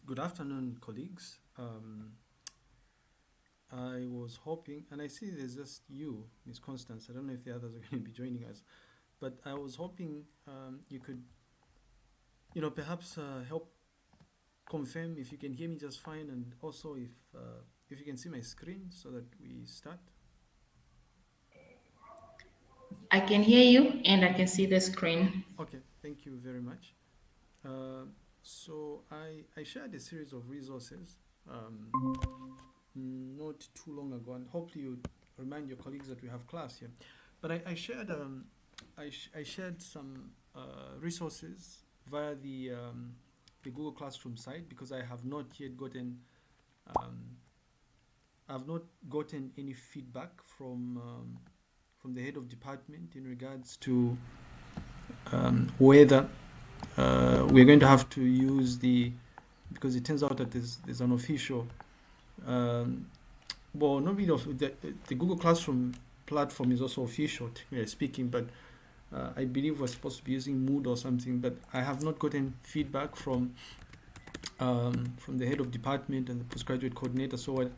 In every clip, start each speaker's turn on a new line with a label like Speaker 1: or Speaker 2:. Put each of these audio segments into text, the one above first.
Speaker 1: Good afternoon, colleagues. I was hoping, and I see there's just you, Miss Constance. I don't know if the others are going to be joining us, but I was hoping you could, perhaps help confirm if you can hear me just fine, and also if you can see my screen so that we start.
Speaker 2: I can hear you and I can see the screen.
Speaker 1: Okay, thank you very much. So I shared a series of resources not too long ago, and hopefully you remind your colleagues that we have class here. But I shared some resources via the Google Classroom site because I have not yet gotten um, I've not gotten any feedback from the head of department in regards to whether we're going to have to use because it turns out that there's an official um, well, not really the Google Classroom platform is also official, technically speaking, but I believe we're supposed to be using Mood or something, but I have not gotten feedback from the head of department and the postgraduate coordinator. So what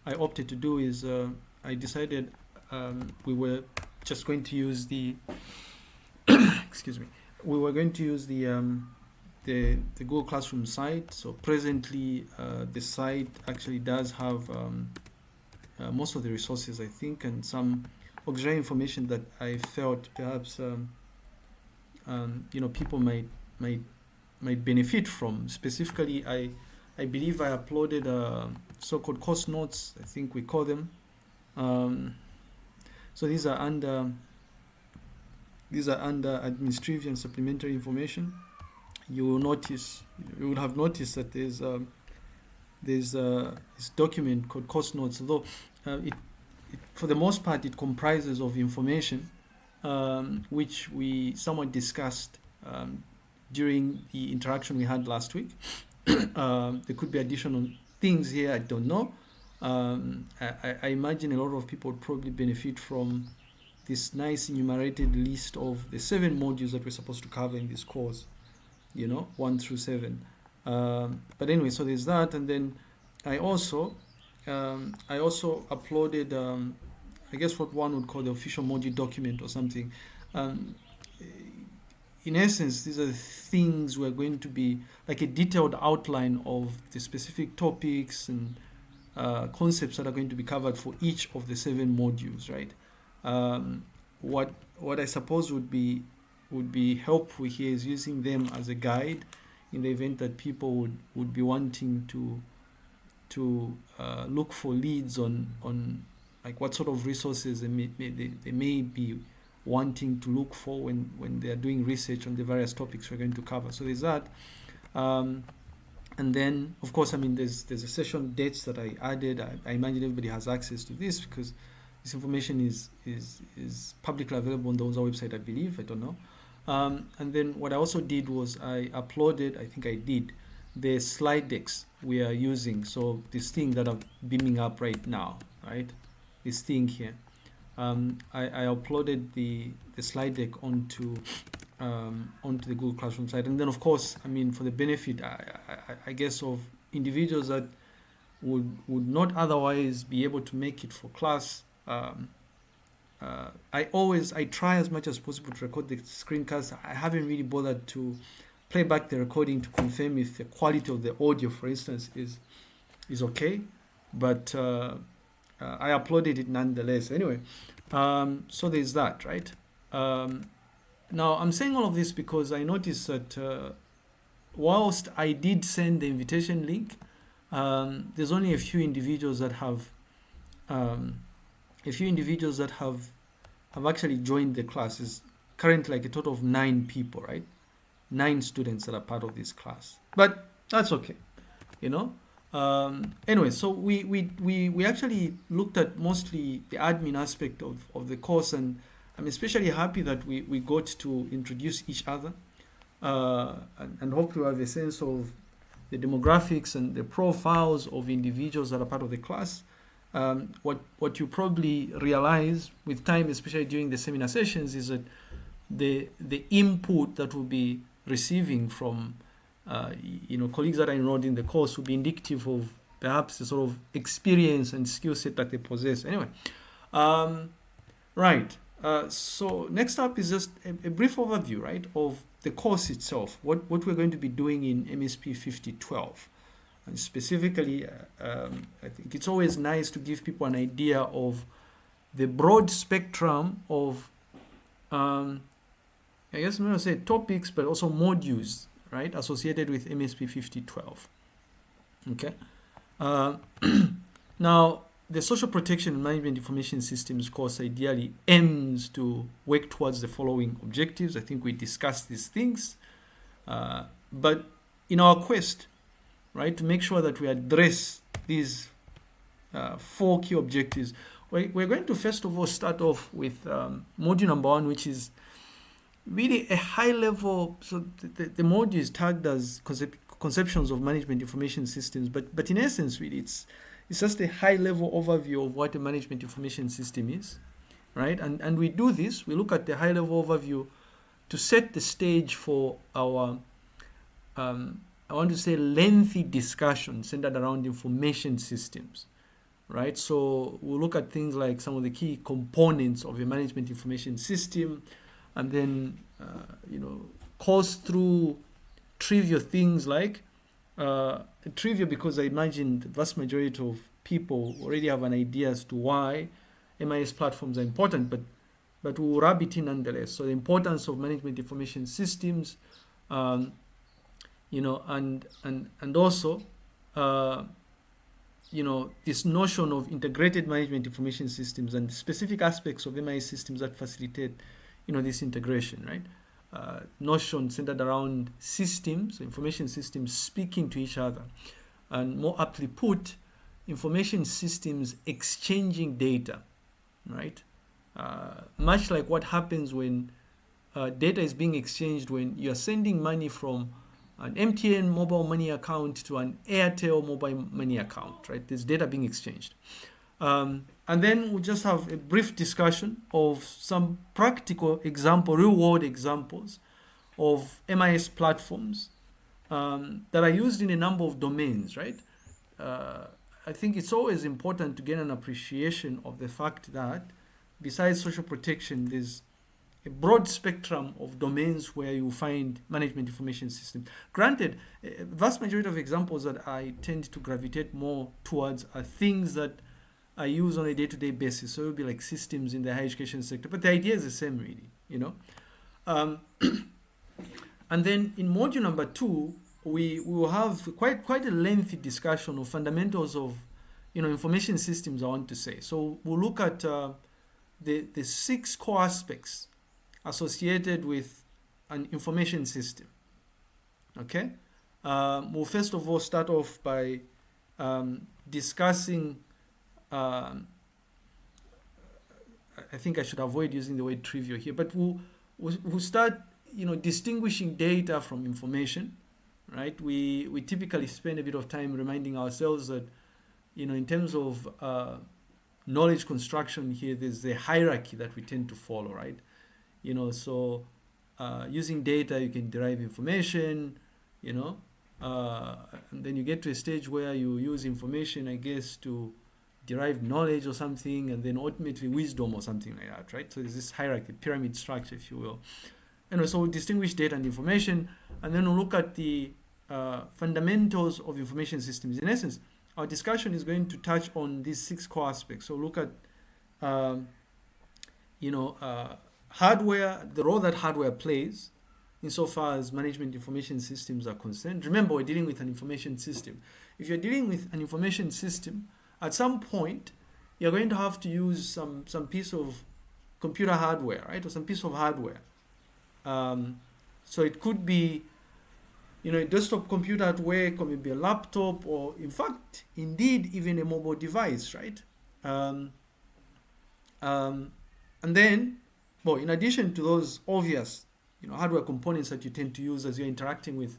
Speaker 1: I opted to do is I decided we were just going to use the excuse me, we were going to use the Google Classroom site. So presently, the site actually does have most of the resources, I think, and some auxiliary information that I felt perhaps people might benefit from. Specifically, I believe I uploaded so-called course notes. I think we call them. So these are under Administrivia and supplementary information. You would have noticed that there's this document called course notes, though it for the most part it comprises of information which we somewhat discussed during the interaction we had last week. There could be additional things here, I don't know. I imagine a lot of people would probably benefit from this nice enumerated list of the 7 modules that we're supposed to cover in this course, 1 through 7. But anyway, so there's that, and then I also uploaded, I guess what one would call the official module document or something. In essence, these are things we're going to be like a detailed outline of the specific topics and concepts that are going to be covered for each of the 7 modules, right? What I suppose would be helpful here is using them as a guide in the event that people would be wanting to look for leads on like what sort of resources they may be wanting to look for when they are doing research on the various topics we're going to cover. So there's that. And then, of course, there's a session dates that I added. I imagine everybody has access to this because this information is publicly available on the ONZA website, I believe. I don't know. And then what I also did was I uploaded, I think I did, the slide decks we are using. So this thing that I'm beaming up right now, right? This thing here. I uploaded the slide deck onto the Google Classroom site. And then, of course, for the benefit, I guess, of individuals that would not otherwise be able to make it for class, I try as much as possible to record the screencast. I haven't really bothered to play back the recording to confirm if the quality of the audio, for instance, is okay. But I uploaded it nonetheless. Anyway, so there's that, right? Now, I'm saying all of this because I noticed that whilst I did send the invitation link, there's only a few individuals that have actually joined the class. Is currently like a total of 9 people, right? 9 students that are part of this class, but that's okay, anyway, so we actually looked at mostly the admin aspect of the course, and I'm especially happy that we got to introduce each other and hopefully have a sense of the demographics and the profiles of individuals that are part of the class. What you probably realize with time, especially during the seminar sessions, is that the input that we'll be receiving from colleagues that are enrolled in the course will be indicative of perhaps the sort of experience and skill set that they possess. Anyway, right. So next up is just a brief overview, right, of the course itself, what we're going to be doing in MSP 5012. And specifically, I think it's always nice to give people an idea of the broad spectrum of, I guess I'm going to say topics, but also modules, right, associated with MSP 5012. Okay. Now, the Social Protection and Management Information Systems course ideally aims to work towards the following objectives. I think we discussed these things. But in our quest, right, to make sure that we address these 4 key objectives, we're going to first of all start off with module number 1, which is really a high level. So the module is tagged as conceptions of management information systems, but in essence, really, it's just a high level overview of what a management information system is, right? And we do this, we look at the high level overview to set the stage for our, I want to say, lengthy discussion centered around information systems, right? So we'll look at things like some of the key components of a management information system, and then, course through trivial things like, trivia, because I imagine the vast majority of people already have an idea as to why MIS platforms are important, but we'll rub it in nonetheless. So the importance of management information systems, and also, this notion of integrated management information systems and specific aspects of MIS systems that facilitate, this integration, right? Notion centered around systems, information systems speaking to each other, and more aptly put, information systems exchanging data, right? Much like what happens when data is being exchanged when you're sending money from an MTN mobile money account to an Airtel mobile money account, right? There's data being exchanged. And then we'll just have a brief discussion of some practical example, real-world examples of MIS platforms that are used in a number of domains, right? I think it's always important to get an appreciation of the fact that besides social protection, there's a broad spectrum of domains where you find management information systems. Granted, a vast majority of examples that I tend to gravitate more towards are things that I use on a day-to-day basis. So it would be like systems in the higher education sector, but the idea is the same, really, And then in module number 2, we will have quite a lengthy discussion of fundamentals of, information systems, I want to say. So we'll look at the 6 core aspects associated with an information system. Okay? We'll first of all start off by discussing, I think I should avoid using the word trivial here, but we'll start, distinguishing data from information, right? We typically spend a bit of time reminding ourselves that, in terms of knowledge construction here, there's a hierarchy that we tend to follow, right? So using data, you can derive information, and then you get to a stage where you use information, I guess, to derive knowledge or something, and then ultimately wisdom or something like that, right? So there's this hierarchy, pyramid structure, if you will. And so we'll distinguish data and information, and then we'll look at the fundamentals of information systems. In essence, our discussion is going to touch on these 6 core aspects. So look at, hardware, the role that hardware plays insofar as management information systems are concerned. Remember, we're dealing with an information system. If you're dealing with an information system, at some point, you're going to have to use some piece of computer hardware, right? Or some piece of hardware. So it could be, a desktop computer at work, or maybe a laptop, or in fact, indeed, even a mobile device, right? And then, in addition to those obvious, hardware components that you tend to use as you're interacting with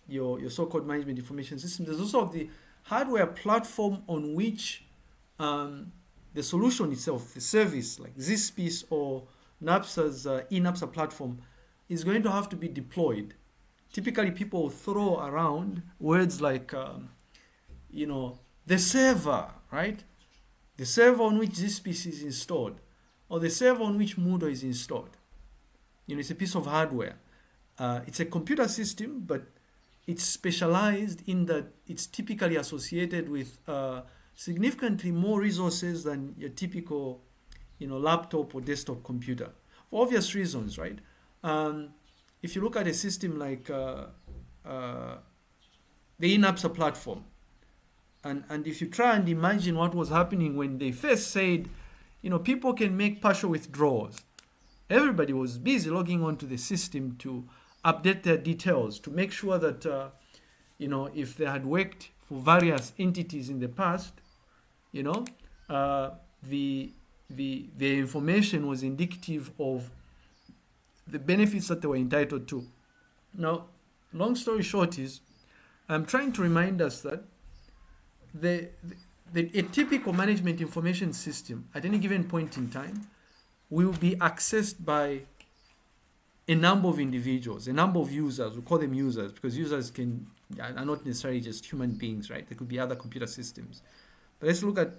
Speaker 1: your so-called management information system, there's also the hardware platform on which the solution itself, the service like ZSpace or NAPSA's eNAPSA platform, is going to have to be deployed, typically people throw around words like, the server, right? The server on which this piece is installed, or the server on which Moodle is installed. It's a piece of hardware. It's a computer system, but it's specialized in that it's typically associated with significantly more resources than your typical, laptop or desktop computer, for obvious reasons, right? If you look at a system like the INAPSA platform, and if you try and imagine what was happening when they first said, people can make partial withdrawals, everybody was busy logging onto the system to update their details, to make sure that, if they had worked for various entities in the past, the information was indicative of the benefits that they were entitled to. Now, long story short is, I'm trying to remind us that a typical management information system at any given point in time will be accessed by a number of individuals, a number of users. We call them users because users are not necessarily just human beings, right? There could be other computer systems. But let's look at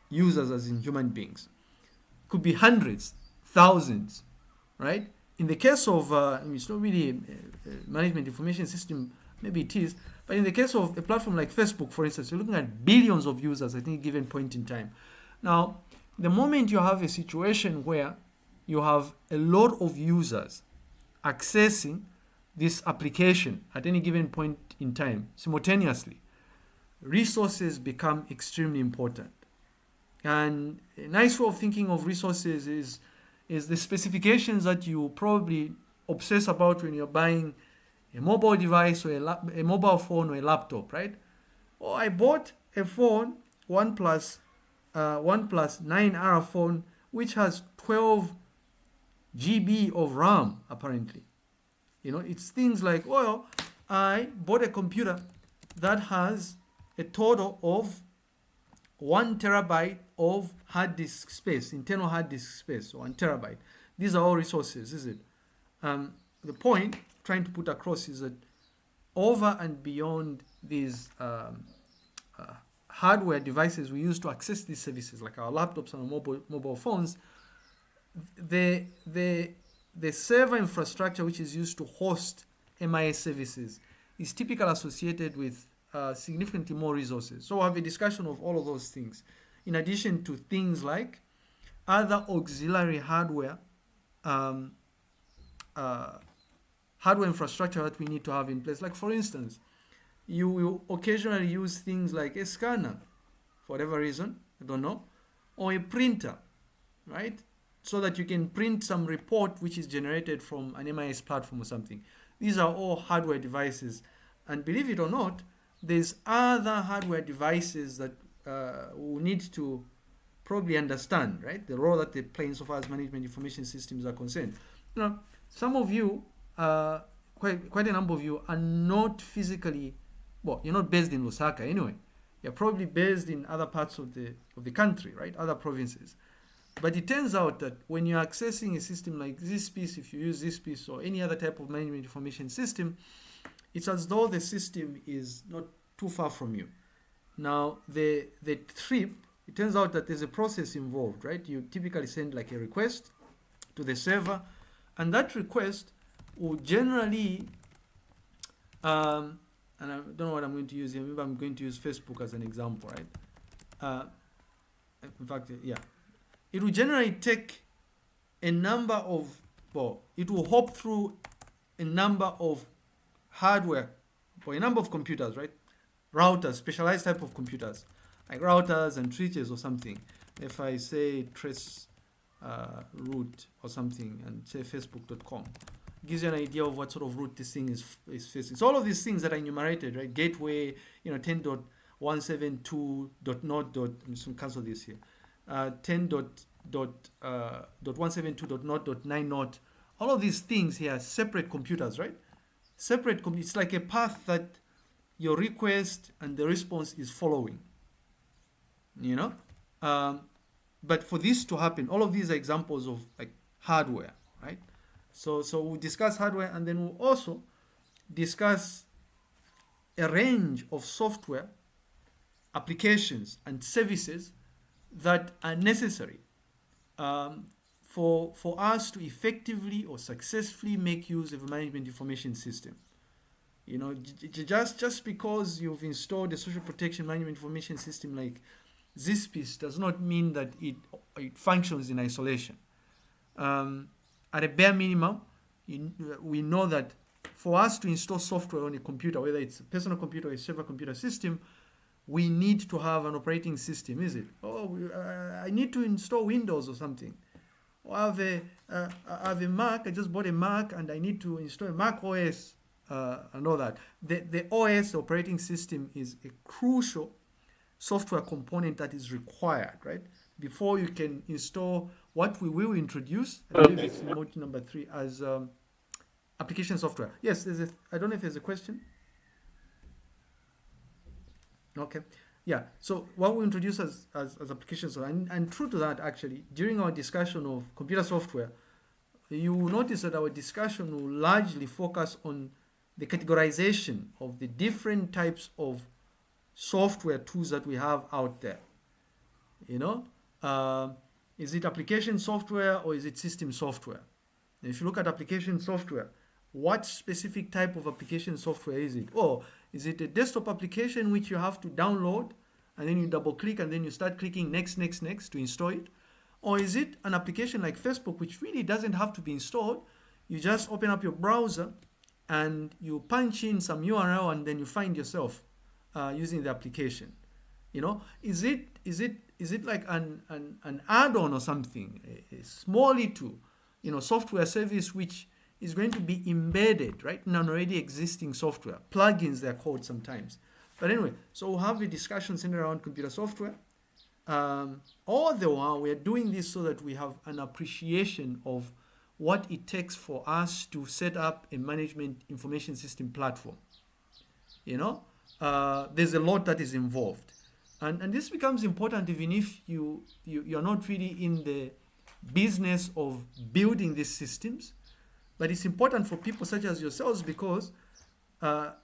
Speaker 1: users as in human beings. Could be hundreds, thousands, right? In the case of, it's not really a management information system, maybe it is, but in the case of a platform like Facebook, for instance, you're looking at billions of users at any given point in time. Now, the moment you have a situation where you have a lot of users accessing this application at any given point in time simultaneously, resources become extremely important. And a nice way of thinking of resources is the specifications that you probably obsess about when you're buying a mobile device or a mobile phone or a laptop, right? Oh, I bought a phone, OnePlus 9R phone, which has 12 GB of RAM, apparently. It's things like, well, I bought a computer that has a total of 1 terabyte of hard disk space, internal hard disk space, so 1 terabyte. These are all resources, is it? The point trying to put across is that over and beyond these hardware devices we use to access these services, like our laptops and our mobile phones, the server infrastructure which is used to host MIS services is typically associated with significantly more resources. So we'll have a discussion of all of those things, in addition to things like other auxiliary hardware infrastructure that we need to have in place. Like, for instance, you will occasionally use things like a scanner, for whatever reason, I don't know, or a printer, right? So that you can print some report which is generated from an MIS platform or something. These are all hardware devices. And believe it or not, there's other hardware devices that we need to probably understand, right? The role that they play insofar as management information systems are concerned. Some of you, quite a number of you, are not physically, well, you're not based in Lusaka anyway. You're probably based in other parts of the country, right? Other provinces. But it turns out that when you're accessing a system like this piece, if you use this piece or any other type of management information system, it's as though the system is not too far from you. Now, the trip, it turns out that there's a process involved, right? You typically send like a request to the server, and that request will generally, and I don't know what I'm going to use here. Maybe I'm going to use Facebook as an example, right? In fact, yeah. It will generally take a number of, it will hop through a number of hardware, or a number of computers, right? Routers, specialized type of computers, like routers and switches or something. If I say trace root or something and say facebook.com, gives you an idea of what sort of root this thing is facing. So all of these things that are enumerated, right? Gateway, 10.172.node. I'm just going to cancel this here. 10.172.node.9. All of these things here are separate computers, right? It's like a path that your request and the response is following. But for this to happen, all of these are examples of like hardware, right? So we'll discuss hardware, and then we'll also discuss a range of software, applications, and services that are necessary for us to effectively or successfully make use of a management information system. You know, just because you've installed a social protection management information system like ZSPIS does not mean that it functions in isolation. At a bare minimum, we know that for us to install software on a computer, whether it's a personal computer or a server computer system, we need to have an operating system, is it? I need to install Windows or something. Or I have a Mac, I just bought a Mac and I need to install a Mac OS and all that. The OS, operating system, is a crucial software component that is required, right? Before you can install what we will introduce, I believe it's module number 3, as application software. Yes, I don't know if there's a question. Okay. Yeah, so what we introduce as applications, and true to that, actually, during our discussion of computer software, you will notice that our discussion will largely focus on the categorization of the different types of software tools that we have out there. You know, is it application software or is it system software? And if you look at application software, what specific type of application software is it? Or is it a desktop application which you have to download and then you double click and then you start clicking next to install it? Or is it an application like Facebook which really doesn't have to be installed? You just open up your browser and you punch in some URL and then you find yourself using the application. You know, is it like an add-on or something, a small little, you know, software service which is going to be embedded, right, in an already existing software. Plugins, they're called sometimes. But anyway, so we'll have a discussion centered around computer software. All the while, we're doing this so that we have an appreciation of what it takes for us to set up a management information system platform. You know, there's a lot that is involved. And this becomes important even if you're not really in the business of building these systems. But it's important for people such as yourselves because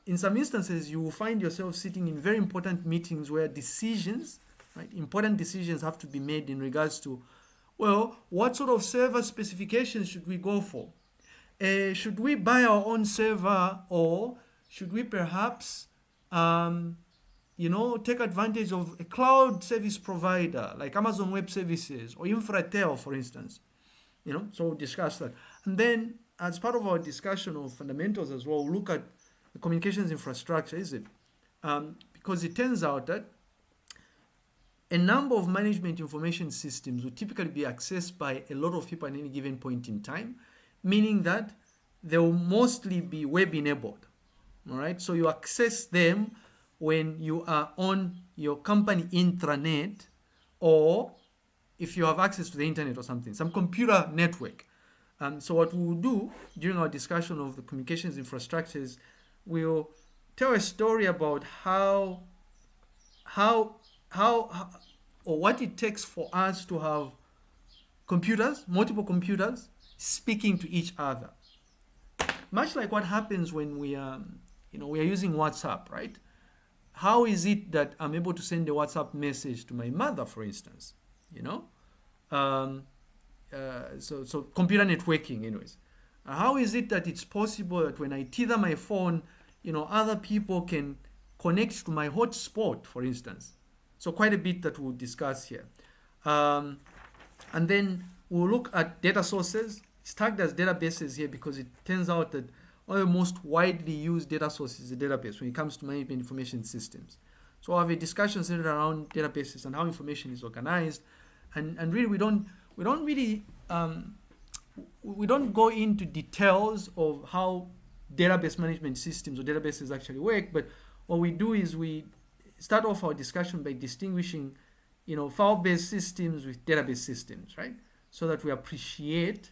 Speaker 1: in some instances you will find yourself sitting in very important meetings where decisions, right, important decisions have to be made in regards to, well, what sort of server specifications should we go for? Should we buy our own server, or should we perhaps take advantage of a cloud service provider like Amazon Web Services or Infratel, for instance? You know, so we'll discuss that. And then as part of our discussion of fundamentals as well, we'll look at the communications infrastructure, is it? Because it turns out that a number of management information systems will typically be accessed by a lot of people at any given point in time, meaning that they will mostly be web enabled. All right, so you access them when you are on your company intranet, or if you have access to the internet or something, some computer network. So what we will do during our discussion of the communications infrastructure is we'll tell a story about how or what it takes for us to have computers, multiple computers, speaking to each other. Much like what happens when we are using WhatsApp, right? How is it that I'm able to send a WhatsApp message to my mother, for instance? You know, so computer networking, anyways. How is it that it's possible that when I tether my phone, other people can connect to my hotspot, for instance? So quite a bit that we'll discuss here. And then we'll look at data sources. It's tagged as databases here because it turns out that one of the most widely used data sources is a database when it comes to management information systems. So we'll have a discussion centered around databases and how information is organized. And really we don't go into details of how database management systems or databases actually work, but what we do is we start off our discussion by distinguishing, file-based systems with database systems, right? So that we appreciate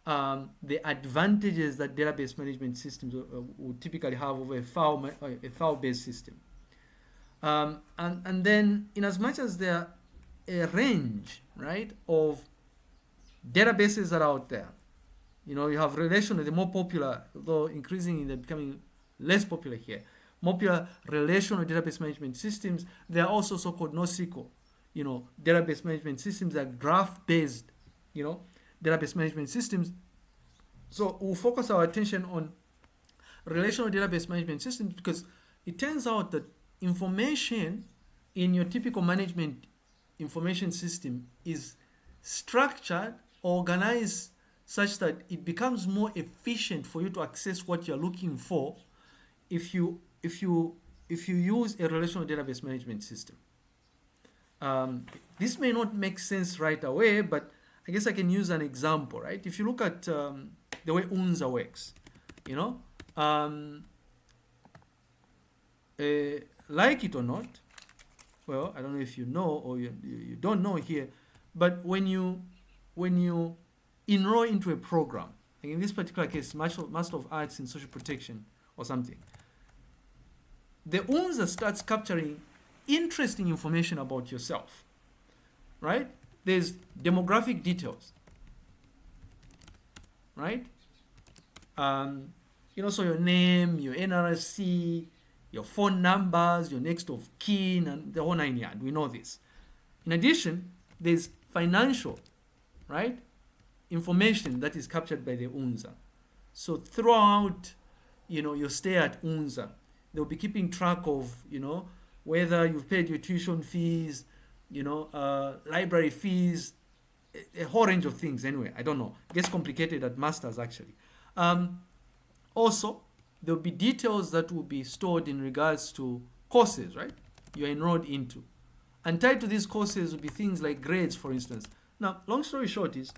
Speaker 1: the advantages that database management systems would typically have over a file-based system. And then, in as much as there are a range, right, of databases that are out there, you have relational, the more popular, though increasingly they're becoming less popular here. More popular relational database management systems. There are also so-called NoSQL, database management systems that are graph-based, database management systems. So we'll focus our attention on relational database management systems because it turns out that information in your typical management information system is structured, organized such that it becomes more efficient for you to access what you're looking for if you use a relational database management system. This may not make sense right away, but I guess I can use an example, right? If you look at the way UNZA works, like it or not, well, I don't know if you know or you don't know here, but when you enroll into a program, like in this particular case, Master of Arts in Social Protection or something, the UNZA starts capturing interesting information about yourself, right? There's demographic details, right? So your name, your NRSC, your phone numbers, your next of kin, and the whole 9 yards. We know this. In addition, there's financial, right, information that is captured by the UNZA. So throughout, your stay at UNZA, they'll be keeping track of, whether you've paid your tuition fees, library fees, a whole range of things. Anyway, I don't know. It gets complicated at masters actually. Also, there'll be details that will be stored in regards to courses, right, you're enrolled into. And tied to these courses will be things like grades, for instance. Now, long story short is,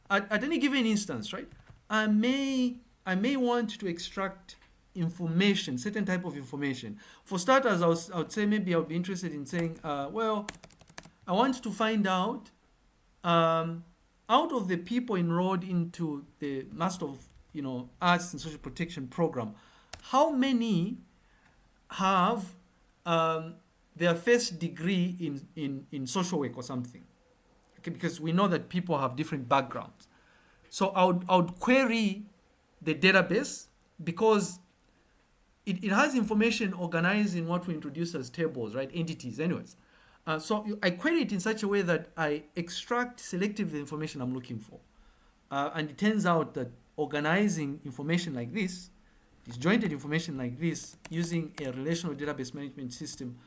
Speaker 1: at any given instance, right, I may want to extract information, certain type of information. For starters, I would say maybe I would be interested in saying, well, I want to find out, out of the people enrolled into the Master of Arts and Social Protection program, how many have their first degree in social work or something? Okay, because we know that people have different backgrounds. So I would query the database because it has information organized in what we introduce as tables, right? Entities, anyways. So I query it in such a way that I extract selectively the information I'm looking for. And it turns out that organizing information like this, disjointed information like this, using a relational database management system,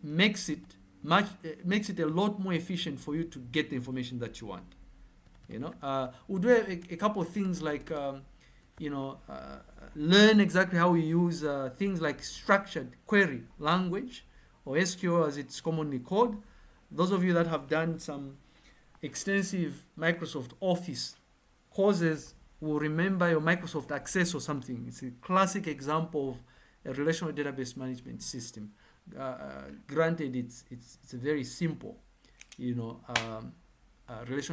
Speaker 1: makes it a lot more efficient for you to get the information that you want. We'll do a couple of things like, learn exactly how we use things like structured query language, or SQL as it's commonly called. Those of you that have done some extensive Microsoft Office courses will remember your Microsoft Access or something. It's a classic example of a relational database management system. Granted, it's a very simple, relational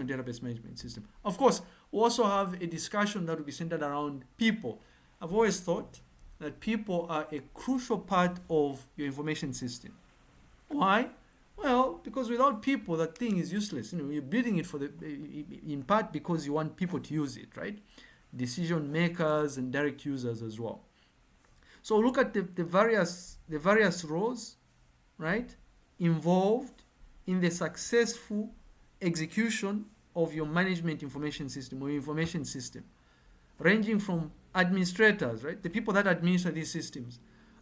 Speaker 1: database management system. Of course, we also have a discussion that will be centered around people. I've always thought that people are a crucial part of your information system. Why? Well, because without people, that thing is useless. You're building it in part because you want people to use it, right? Decision makers and direct users as well. So look at the various roles, right, involved in the successful execution of your management information system or information system, ranging from administrators, right, the people that administer these systems.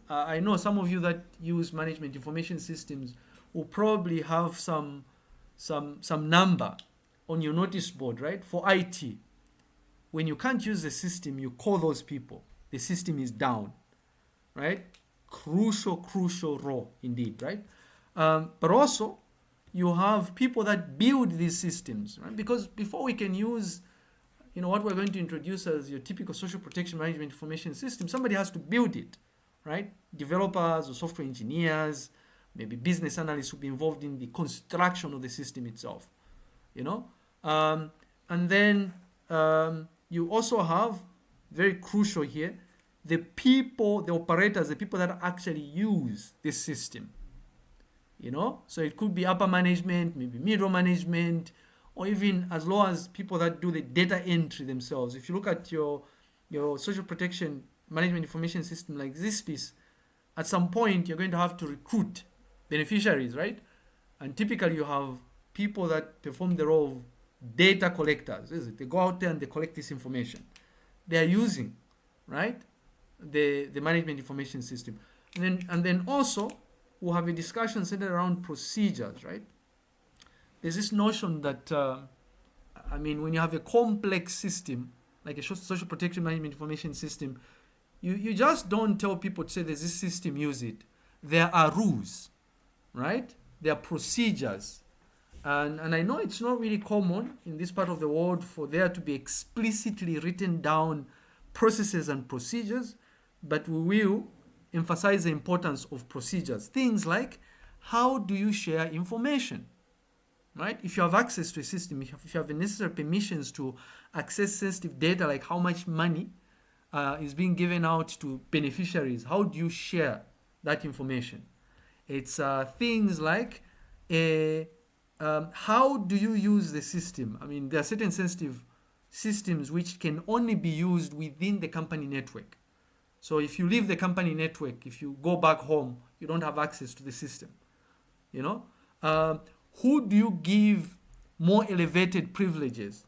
Speaker 1: I know some of you that use management information systems will probably have some number on your notice board, right, for IT. When you can't use the system, you call those people. The system is down, right? Crucial role indeed, right? But also, you have people that build these systems, right? Because before we can use, what we're going to introduce as your typical social protection management information system, somebody has to build it, right? Developers or software engineers, maybe business analysts will be involved in the construction of the system itself, and then you also have, very crucial here, the people, the operators, the people that actually use this system. So it could be upper management, maybe middle management, or even as low as people that do the data entry themselves. If you look at your social protection management information system like this piece, at some point you're going to have to recruit beneficiaries, right? And typically you have people that perform the role of data collectors, is it? They go out there and they collect this information. They are using, right, the management information system. And then also we'll have a discussion centered around procedures, right? There's this notion that, when you have a complex system, like a social protection management information system, you just don't tell people to say there's this system, use it. There are rules, right? There are procedures. And I know it's not really common in this part of the world for there to be explicitly written down processes and procedures, but we will emphasize the importance of procedures. Things like, how do you share information, right? If you have access to a system, if you have the necessary permissions to access sensitive data, like how much money is being given out to beneficiaries, how do you share that information? It's things like, how do you use the system? There are certain sensitive systems which can only be used within the company network. So if you leave the company network, if you go back home, you don't have access to the system. Who do you give more elevated privileges?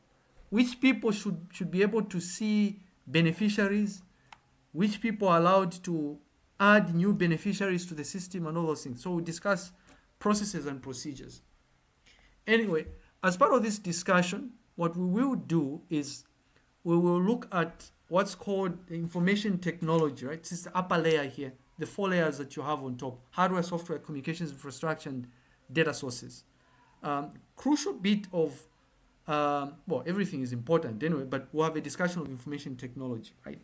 Speaker 1: Which people should be able to see beneficiaries? Which people are allowed to add new beneficiaries to the system and all those things? So we discuss processes and procedures. Anyway, as part of this discussion, what we will do is we will look at what's called information technology, right? This is the upper layer here, the 4 layers that you have on top: hardware, software, communications infrastructure, and data sources. Crucial bit of, everything is important anyway, but we'll have a discussion of information technology, right?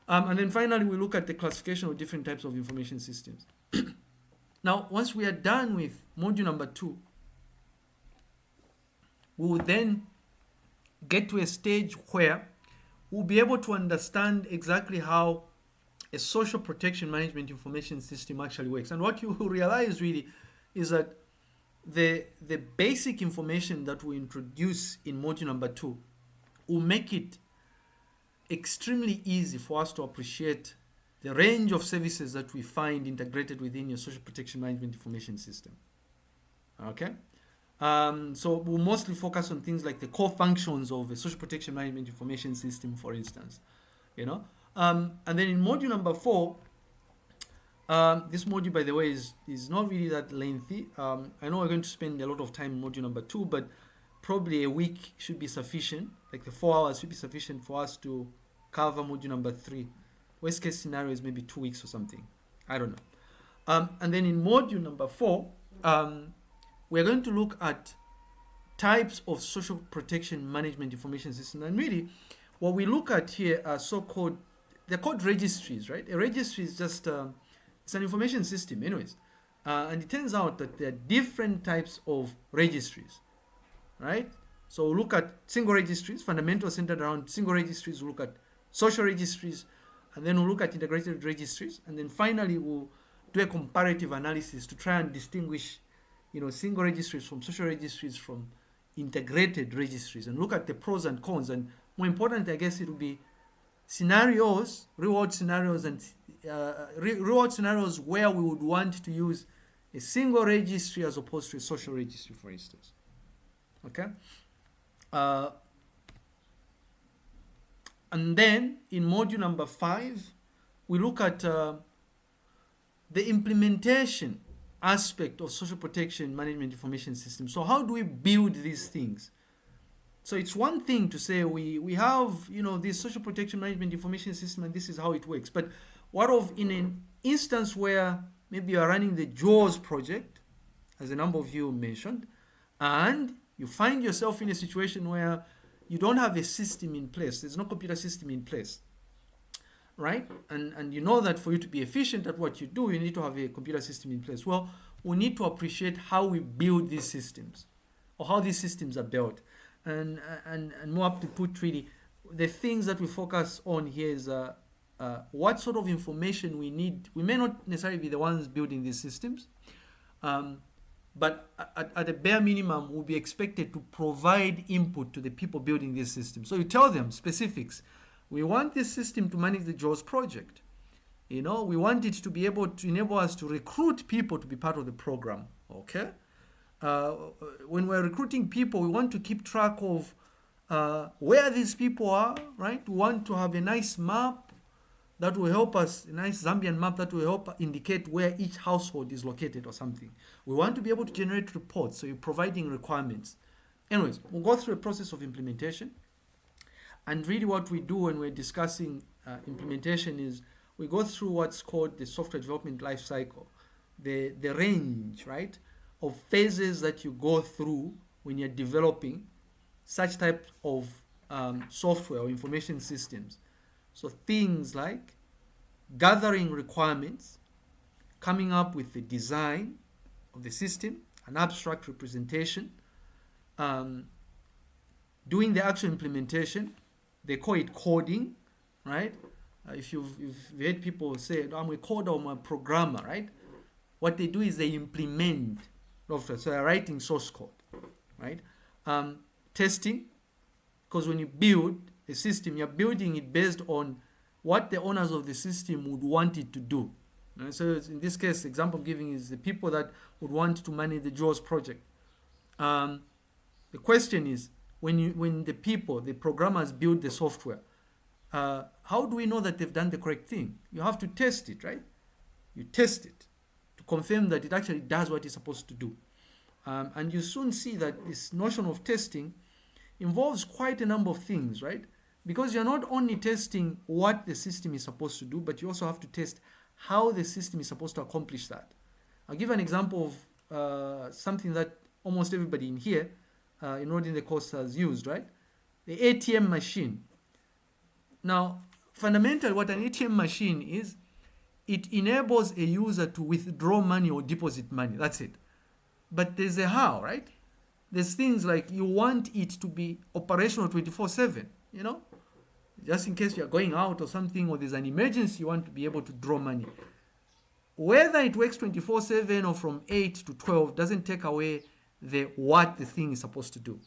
Speaker 1: And then finally, we look at the classification of different types of information systems. Now, once we are done with module number 2, we will then get to a stage where we'll be able to understand exactly how a social protection management information system actually works. And what you will realize really is that the basic information that we introduce in module number 2 will make it extremely easy for us to appreciate the range of services that we find integrated within your social protection management information system. Okay? So we'll mostly focus on things like the core functions of a social protection management information system, for instance. And then in module number 4, this module, by the way, is not really that lengthy. I know we're going to spend a lot of time in module number 2, but probably a week should be sufficient. Like the 4 hours should be sufficient for us to cover module number 3. Worst case scenario is maybe 2 weeks or something. I don't know. And then in module number 4, we're going to look at types of social protection management information system. And really, what we look at here are they're called registries, right? A registry is just, it's an information system anyways. And it turns out that there are different types of registries, right? So we'll look at single registries, fundamentals centered around single registries. We'll look at social registries, and then we'll look at integrated registries. And then finally, we'll do a comparative analysis to try and distinguish single registries from social registries from integrated registries, and look at the pros and cons. And more important, I guess, it will be scenarios, real-world scenarios, and real-world scenarios where we would want to use a single registry as opposed to a social registry, for instance. Okay? And then in module number 5, we look at the implementation aspect of social protection management information system. So how do we build these things? So it's one thing to say we have this social protection management information system and this is how it works. But what of in an instance where maybe you are running the JAWS project, as a number of you mentioned, and you find yourself in a situation where you don't have a system in place, there's no computer system in place, right? And you know that for you to be efficient at what you do, you need to have a computer system in place. Well, we need to appreciate how we build these systems, or how these systems are built. And more up to put, really, the things that we focus on here is what sort of information we need. We may not necessarily be the ones building these systems, but at a bare minimum, we'll be expected to provide input to the people building these systems. So you tell them specifics. We want this system to manage the JAWS project. We want it to be able to enable us to recruit people to be part of the program. Okay. When we're recruiting people, we want to keep track of where these people are, right? We want to have a nice map that will help us, a nice Zambian map that will help indicate where each household is located or something. We want to be able to generate reports, so you're providing requirements. Anyways, we'll go through a process of implementation. And really what we do when we're discussing implementation is we go through what's called the software development life cycle, the range, right, of phases that you go through when you're developing such type of software or information systems. So things like gathering requirements, coming up with the design of the system, an abstract representation, doing the actual implementation. They call it coding, right? If you've heard people say, I'm a coder or I'm a programmer, right? What they do is they implement software. So they're writing source code, right? Testing, because when you build a system, you're building it based on what the owners of the system would want it to do. Right? So in this case, the example I'm giving is the people that would want to manage the JAWS project. The question is, when the programmers build the software, how do we know that they've done the correct thing? You have to test it, right? You test it to confirm that it actually does what it's supposed to do. And you soon see that this notion of testing involves quite a number of things, right? Because you're not only testing what the system is supposed to do, but you also have to test how the system is supposed to accomplish that. I'll give an example of something that almost everybody in here enrolled in the course has used, right? The ATM machine. Now, fundamentally, what an ATM machine is, it enables a user to withdraw money or deposit money. That's it. But there's a how, right? There's things like you want it to be operational 24/7, just in case you're going out or something, or there's an emergency, you want to be able to draw money. Whether it works 24/7 or from 8 to 12 doesn't take away what the thing is supposed to do.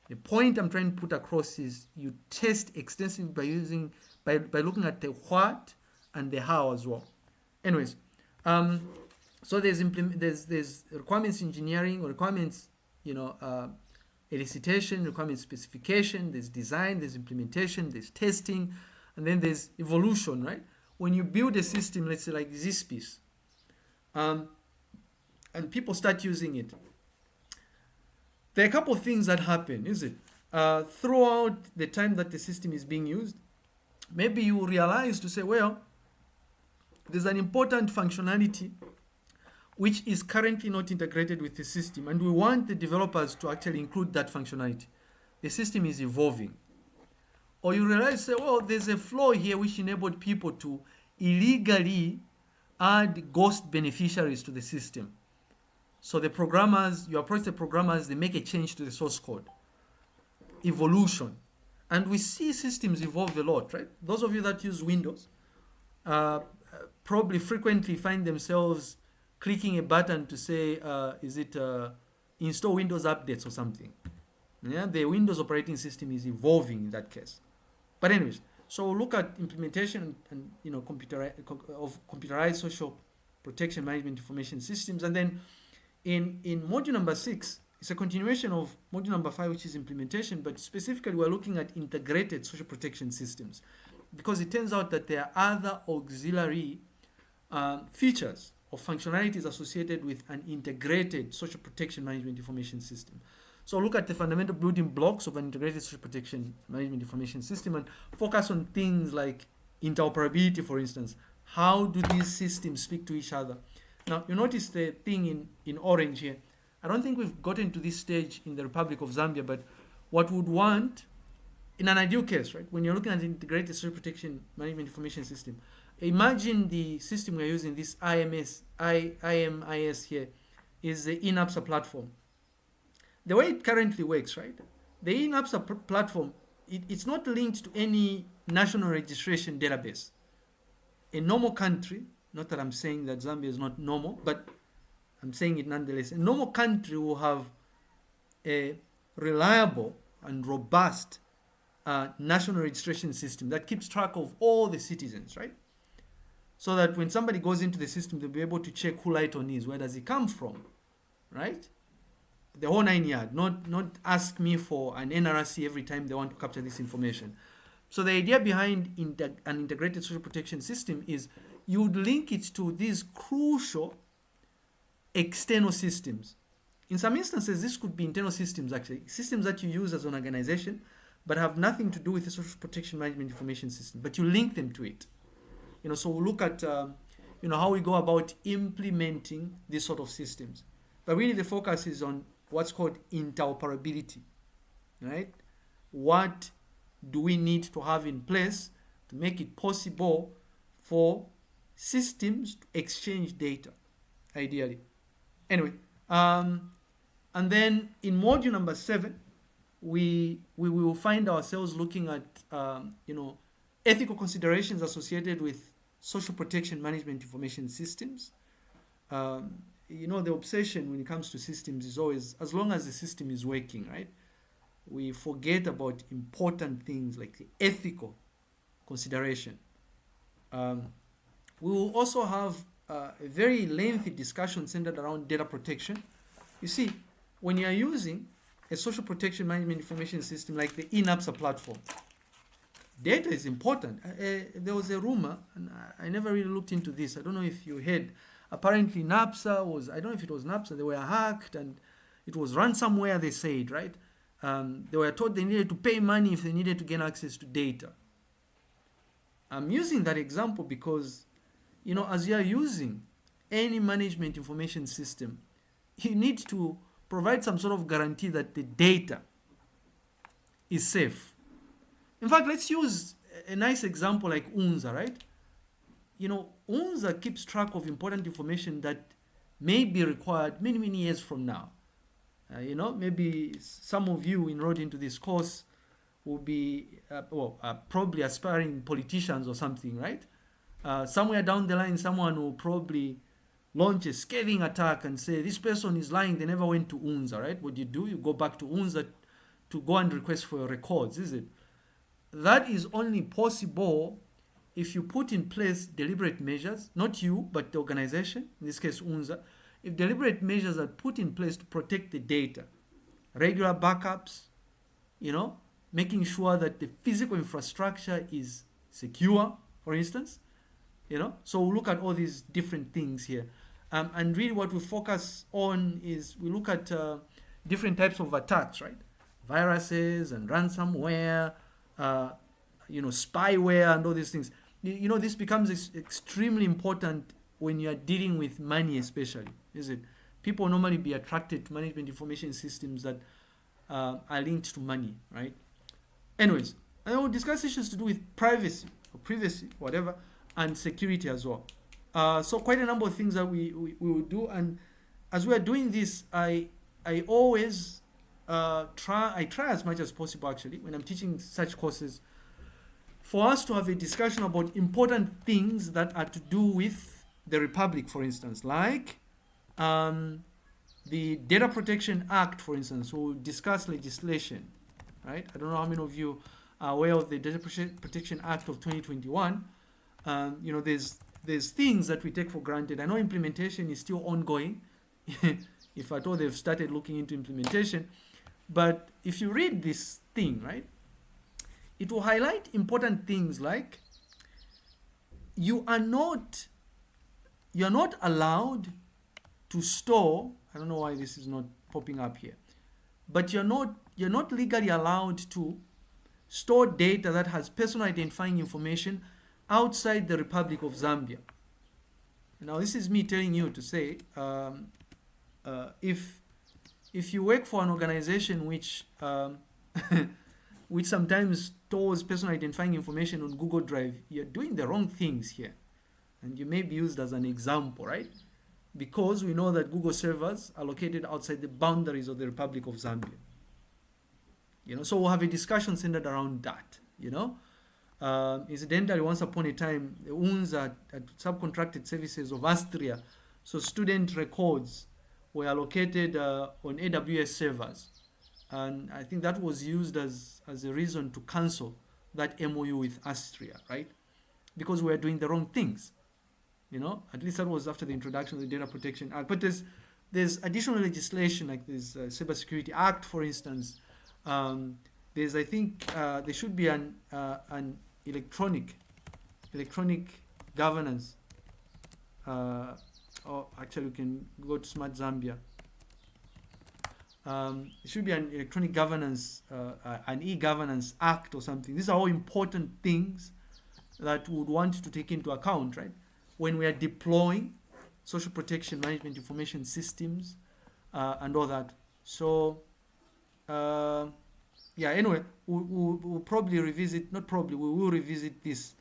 Speaker 1: The point I'm trying to put across is you test extensively by looking at the what and the how as well. Anyways, so there's requirements engineering, requirements, elicitation, requirements specification, there's design, there's implementation, there's testing, and then there's evolution, right? When you build a system, let's say like this piece, and people start using it, there are a couple of things that happen, is it? Throughout the time that the system is being used, maybe you realize to say, well, there's an important functionality which is currently not integrated with the system, and we want the developers to actually include that functionality. The system is evolving. Or you realize, say, well, there's a flaw here which enabled people to illegally add ghost beneficiaries to the system. So you approach the programmers, they make a change to the source code. Evolution. And we see systems evolve a lot, right? Those of you that use Windows probably frequently find themselves clicking a button to say, install Windows updates or something. Yeah, the Windows operating system is evolving in that case. But anyways, so we'll look at implementation and computerized social protection management information systems, and then in module number 6, it's a continuation of module number 5, which is implementation, but specifically we're looking at integrated social protection systems, because it turns out that there are other auxiliary features or functionalities associated with an integrated social protection management information system. So look at the fundamental building blocks of an integrated social protection management information system and focus on things like interoperability, for instance. How do these systems speak to each other? Now, you notice the thing in orange here. I don't think we've gotten to this stage in the Republic of Zambia, but what we would want, in an ideal case, right, when you're looking at the integrated social protection management information system, imagine the system we're using, this IMIS here, is the INAPSA platform. The way it currently works, right, the INAPSA platform, it's not linked to any national registration database. A normal country, not that I'm saying that Zambia is not normal, but I'm saying it nonetheless, a normal country will have a reliable and robust national registration system that keeps track of all the citizens, right? So that when somebody goes into the system, they'll be able to check who Lighton is, where does he come from, right? The whole 9 yards, not ask me for an NRC every time they want to capture this information. So the idea behind an integrated social protection system is you would link it to these crucial external systems. In some instances, this could be internal systems, actually, systems that you use as an organization, but have nothing to do with the social protection management information system, but you link them to it. So we'll look at, how we go about implementing these sort of systems. But really the focus is on what's called interoperability, right? What do we need to have in place to make it possible for systems to exchange data, ideally? Anyway, and then in module number 7, we will find ourselves looking at, ethical considerations associated with social protection management information systems. The obsession when it comes to systems is always, as long as the system is working, right? We forget about important things like the ethical consideration. We will also have a very lengthy discussion centered around data protection. You see, when you are using a social protection management information system like the eNAPSA platform, data is important. There was a rumor, and I never really looked into this. I don't know if you heard. Apparently, NAPSA was, I don't know if it was NAPSA, they were hacked and it was ransomware, they said, right? They were told they needed to pay money if they needed to gain access to data. I'm using that example because, as you are using any management information system, you need to provide some sort of guarantee that the data is safe. In fact, let's use a nice example like UNZA, right? UNZA keeps track of important information that may be required many, many years from now. Maybe some of you enrolled into this course will be probably aspiring politicians or something, right? Somewhere down the line, someone will probably launch a scathing attack and say, this person is lying, they never went to UNZA, right? What do? You go back to UNZA to go and request for your records, is it? That is only possible if you put in place deliberate measures, not you, but the organization, in this case UNZA, if deliberate measures are put in place to protect the data, regular backups, making sure that the physical infrastructure is secure, for instance, so we'll look at all these different things here. And really what we focus on is we look at different types of attacks, right? Viruses and ransomware, spyware and all these things. This becomes extremely important when you are dealing with money, especially, is it? People normally be attracted to management information systems that are linked to money, right? Anyways, and we'll discuss issues to do with privacy, whatever, and security as well. So quite a number of things that we will do. And as we are doing this, I always try as much as possible, actually, when I'm teaching such courses, for us to have a discussion about important things that are to do with the Republic, for instance, like the Data Protection Act, for instance. We'll discuss legislation, right? I don't know how many of you are aware of the Data Protection Act of 2021. There's things that we take for granted. I know implementation is still ongoing, if at all they've started looking into implementation. But if you read this thing, right, it will highlight important things like you are not allowed to store, I don't know why this is not popping up here, but you're not legally allowed to store data that has personal identifying information outside the Republic of Zambia. Now, this is me telling you to say, if you work for an organization which which sometimes stores personal identifying information on Google Drive, you're doing the wrong things here. And you may be used as an example, right? Because we know that Google servers are located outside the boundaries of the Republic of Zambia. So we'll have a discussion centered around that, Incidentally, once upon a time, the UNZA at subcontracted services of Astria, so student records were located on AWS servers. And I think that was used as a reason to cancel that MOU with Austria, right? Because we were doing the wrong things. At least that was after the introduction of the Data Protection Act. But there's additional legislation, like this Cybersecurity Act, for instance. There's, I think, there should be an electronic governance. Or actually, we can go to Smart Zambia. There should be an electronic governance, an e-governance act or something. These are all important things that we would want to take into account, right? When we are deploying social protection management information systems and all that. So, anyway, we'll probably revisit, not probably, we will revisit this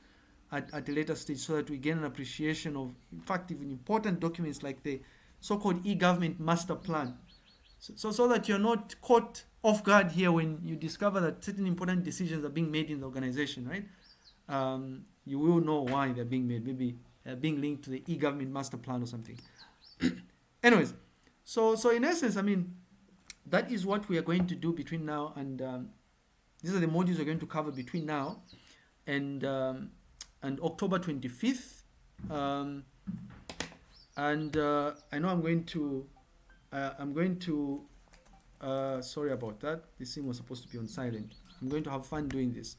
Speaker 1: at a later stage so that we gain an appreciation of, in fact, even important documents like the so-called e-government master plan. So that you're not caught off guard here when you discover that certain important decisions are being made in the organization, right? You will know why they're being made. Maybe being linked to the e-government master plan or something. Anyways, so in essence, I mean, that is what we are going to do between now and these are the modules we're going to cover between now and October 25th. And I know I'm going to sorry about that. This thing was supposed to be on silent. I'm going to have fun doing this.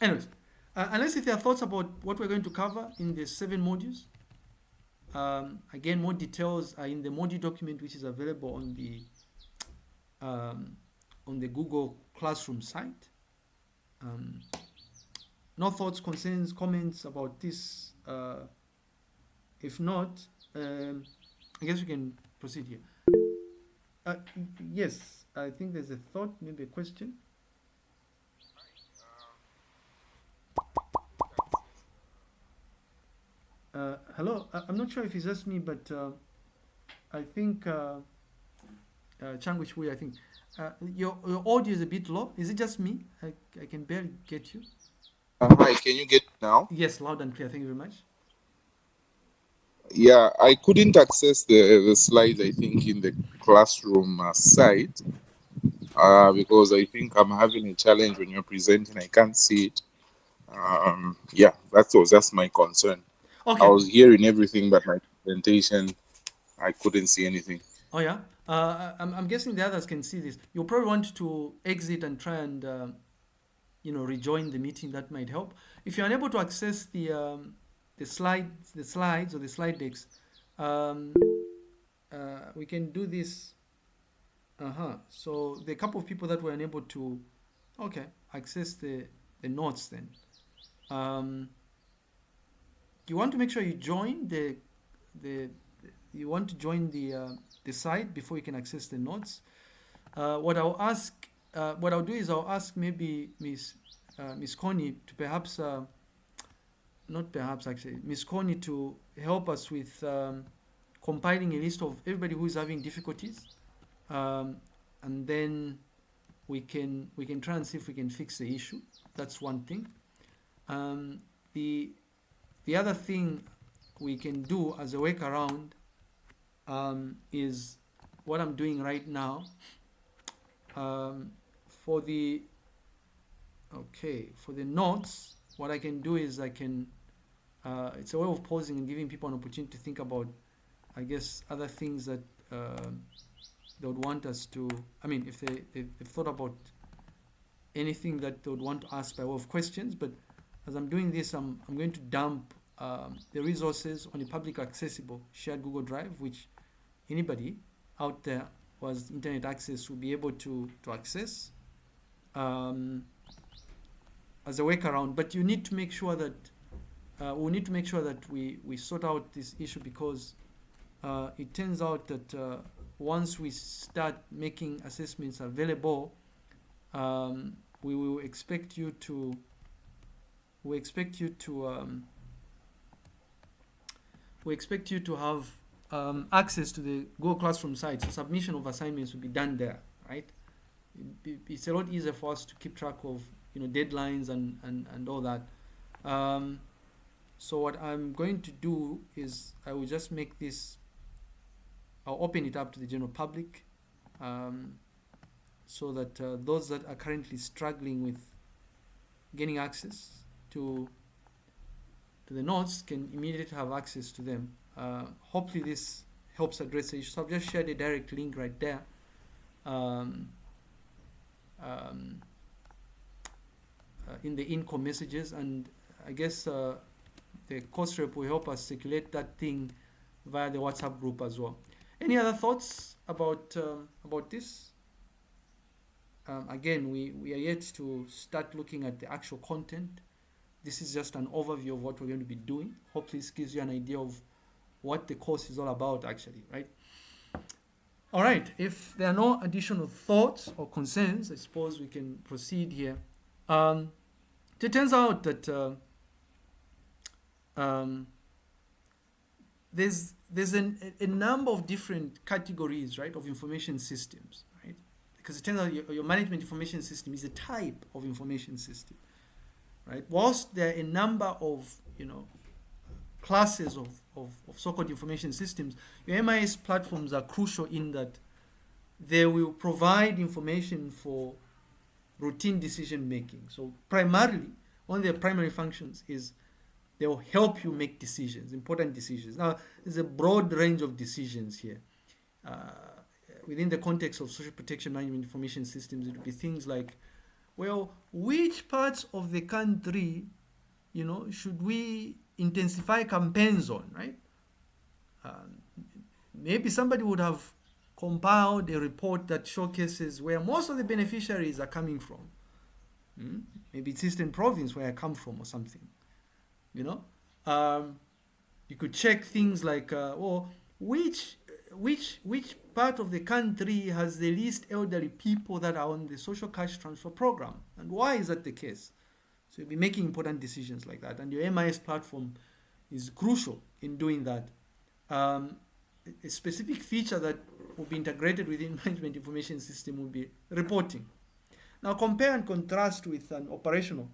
Speaker 1: Anyways, unless if there are thoughts about what we're going to cover in the 7 modules. Again, more details are in the module document, which is available on the Google Classroom site. No thoughts, concerns, comments about this? If not, I guess we can proceed here. Yes, I think there's a thought, maybe a question. Hello, I'm not sure if it's just me, but I think Changush Hui, I think your audio is a bit low. Is it just me? I can barely get you.
Speaker 3: Hi, can you get now?
Speaker 1: Yes, loud and clear. Thank you very much.
Speaker 3: Yeah, I couldn't access the slides, I think, in the classroom site because I think I'm having a challenge when you're presenting. I can't see it. Yeah, that's my concern.
Speaker 1: Okay.
Speaker 3: I was hearing everything, but my presentation, I couldn't see anything.
Speaker 1: Oh yeah. I'm guessing the others can see this. You'll probably want to exit and try and rejoin the meeting. That might help. If you're unable to access the slides or the slide decks, we can do this. So the couple of people that were unable to, access the notes then. You want to make sure you join the site before you can access the notes. What I'll do is I'll ask maybe Miss Connie to perhaps, not perhaps actually, Miss Connie to help us with compiling a list of everybody who is having difficulties, and then we can try and see if we can fix the issue. That's one thing. The other thing we can do as a workaround is what I'm doing right now. For the notes, what I can do is it's a way of pausing and giving people an opportunity to think about, I guess, other things that they would want us to, if they've thought about anything that they would want to ask by way of questions. But as I'm doing this, I'm going to dump the resources on a public accessible shared Google Drive, which anybody out there who has internet access will be able to access as a workaround. But you need to make sure that we sort out this issue, because it turns out that once we start making assessments available, we will expect you to have access to the Google Classroom site. So submission of assignments will be done there, right? It's a lot easier for us to keep track of deadlines and all that. So what I'm going to do is I will just make this, I'll open it up to the general public, so that those that are currently struggling with getting access to the notes can immediately have access to them. Hopefully this helps address the issue. So I've just shared a direct link right there. In the income messages, and I guess the course rep will help us circulate that thing via the WhatsApp group as well. Any other thoughts about this? Again, we are yet to start looking at the actual content. This is just an overview of what we're going to be doing. Hopefully this gives you an idea of what the course is all about actually, right? All right, if there are no additional thoughts or concerns, I suppose we can proceed here. It turns out that there's a number of different categories, right, of information systems, right? Because it turns out your management information system is a type of information system, right? Whilst there are a number of, classes of so-called information systems, your MIS platforms are crucial in that they will provide information for routine decision making. So primarily, one of their primary functions is they will help you make decisions, important decisions. Now, there's a broad range of decisions here. Within the context of social protection management information systems, it would be things like, well, which parts of the country, should we intensify campaigns on, right? Maybe somebody would have compiled a report that showcases where most of the beneficiaries are coming from. Maybe it's Eastern Province where I come from or something. You could check things like, which part of the country has the least elderly people that are on the social cash transfer program, and why is that the case? So you'll be making important decisions like that, and your MIS platform is crucial in doing that. A specific feature that will be integrated within management information system will be reporting. Now compare and contrast with an operational,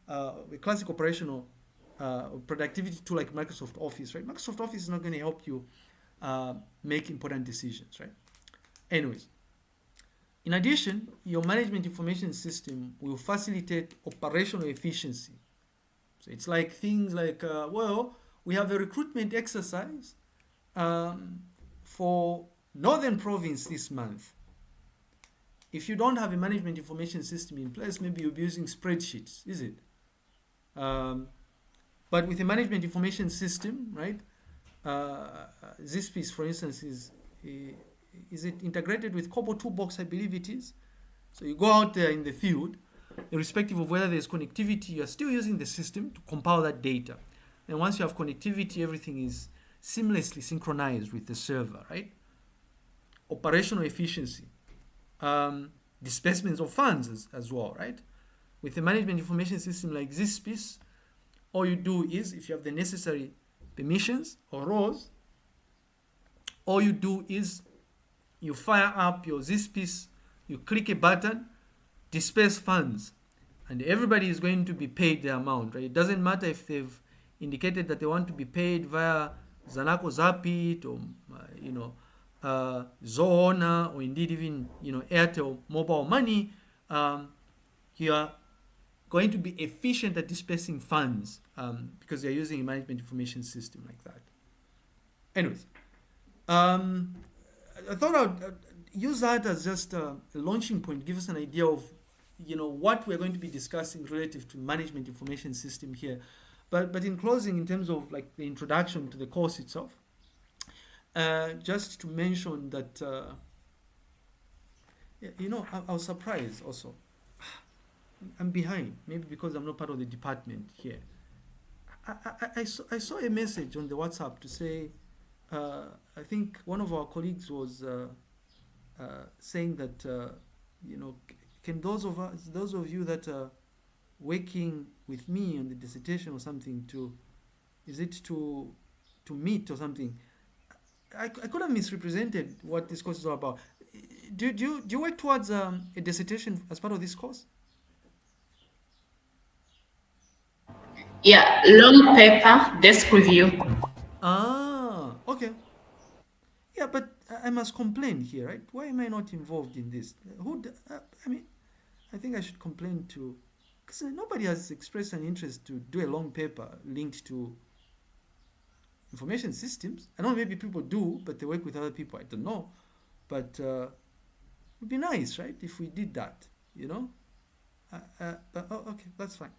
Speaker 1: a classic operational productivity tool like Microsoft Office, right? Microsoft Office is not going to help you make important decisions, right? Anyways, in addition, your management information system will facilitate operational efficiency. So it's like things like, we have a recruitment exercise for Northern Province this month. If you don't have a management information system in place, maybe you'll be using spreadsheets, is it? But with a management information system, right? This piece, for instance, is it integrated with Kobo Toolbox? I believe it is. So you go out there in the field, irrespective of whether there's connectivity, you're still using the system to compile that data. And once you have connectivity, everything is seamlessly synchronized with the server, right? Operational efficiency. Disbursements of funds as well, right? With a management information system like this piece, all you do is, if you have the necessary permissions or roles, all you do is you fire up your this piece, you click a button, disperse funds, and everybody is going to be paid the amount, right? It doesn't matter if they've indicated that they want to be paid via Zanaco Zapit or Zoona, or indeed even Airtel mobile money. You are going to be efficient at dispersing funds because they're using a management information system like that. Anyways, I thought I'd use that as just a launching point, give us an idea of what we're going to be discussing relative to management information system here. But in closing, in terms of like the introduction to the course itself, just to mention that I was surprised also. I'm behind, maybe because I'm not part of the department here. I saw a message on the WhatsApp to say, I think one of our colleagues was saying that, can those of you that are working with me on the dissertation or something to meet or something. I could have misrepresented what this course is all about. Do you work towards a dissertation as part of this course?
Speaker 2: Yeah, long paper, desk review.
Speaker 1: Ah, okay. Yeah, but I must complain here, right? Why am I not involved in this? I mean, I think I should complain to, because nobody has expressed an interest to do a long paper linked to information systems. I know maybe people do, but they work with other people. I don't know, but it would be nice, right, if we did that, you know. But okay, that's fine.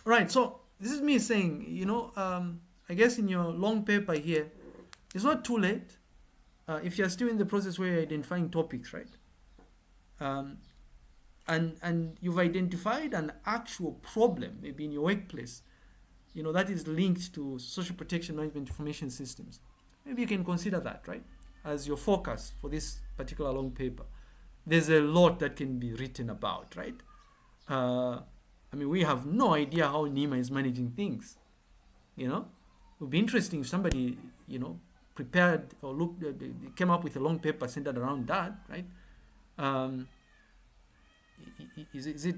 Speaker 1: Right. So this is me saying, you know, I guess in your long paper here, it's not too late if you're still in the process where you're identifying topics, right? And you've identified an actual problem, maybe in your workplace, you know, that is linked to social protection management information systems. Maybe you can consider that, right, as your focus for this particular long paper. There's a lot that can be written about, right? I mean, we have no idea how NEMA is managing things, you know. It would be interesting if somebody, you know, prepared or came up with a long paper centered around that, right? Is it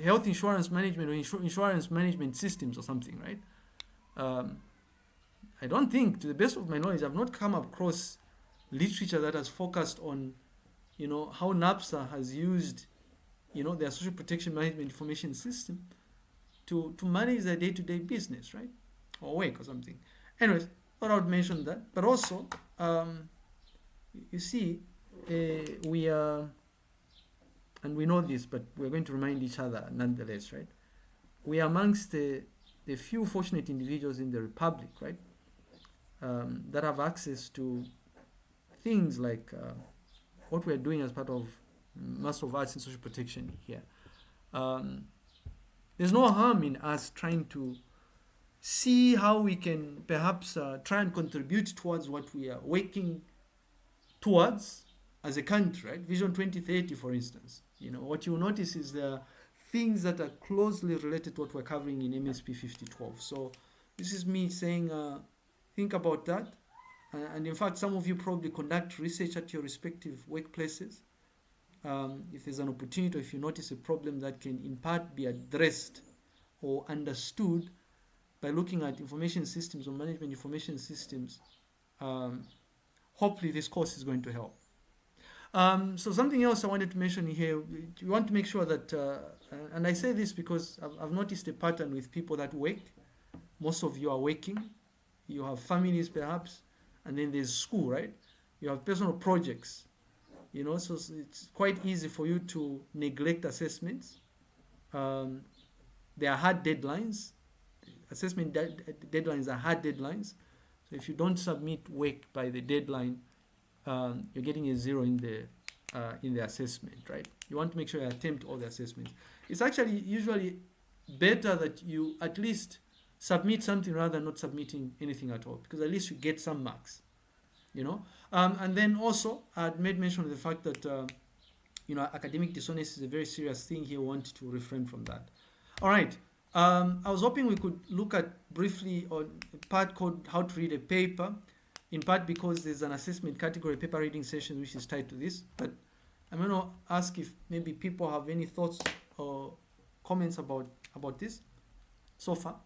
Speaker 1: health insurance management or insurance management systems or something, right? I don't think, to the best of my knowledge, I've not come across literature that has focused on, you know, how NAPSA has used, you know, their social protection management information system to manage their day-to-day business, right, or work or something. Anyways, thought I would mention that. But also, you see, we are, and we know this, but we're going to remind each other nonetheless, right? We are amongst the few fortunate individuals in the Republic, right, that have access to things like what we're doing as part of Master of Arts in Social Protection here. There's no harm in us trying to see how we can perhaps try and contribute towards what we are working towards as a country, right? Vision 2030, for instance. You know, what you'll notice is there are things that are closely related to what we're covering in MSP 5012. So this is me saying, think about that. And in fact, some of you probably conduct research at your respective workplaces. If there's an opportunity, or if you notice a problem that can in part be addressed or understood by looking at information systems or management information systems, hopefully this course is going to help. So something else I wanted to mention here, you want to make sure that, and I say this because I've noticed a pattern with people that work. Most of you are working, you have families perhaps, and then there's school, right? You have personal projects, you know, so it's quite easy for you to neglect assessments. There are hard deadlines. Assessment deadlines are hard deadlines. So if you don't submit work by the deadline, you're getting a 0 in the assessment, right? You want to make sure you attempt all the assessments. It's actually usually better that you at least submit something rather than not submitting anything at all, because at least you get some marks, you know. And then also, I made mention of the fact that, you know, academic dishonesty is a very serious thing here. We want to refrain from that. All right. I was hoping we could look at briefly on a part called how to read a paper, in part because there's an assessment category, paper reading session, which is tied to this. But I'm going to ask if maybe people have any thoughts or comments about this so far.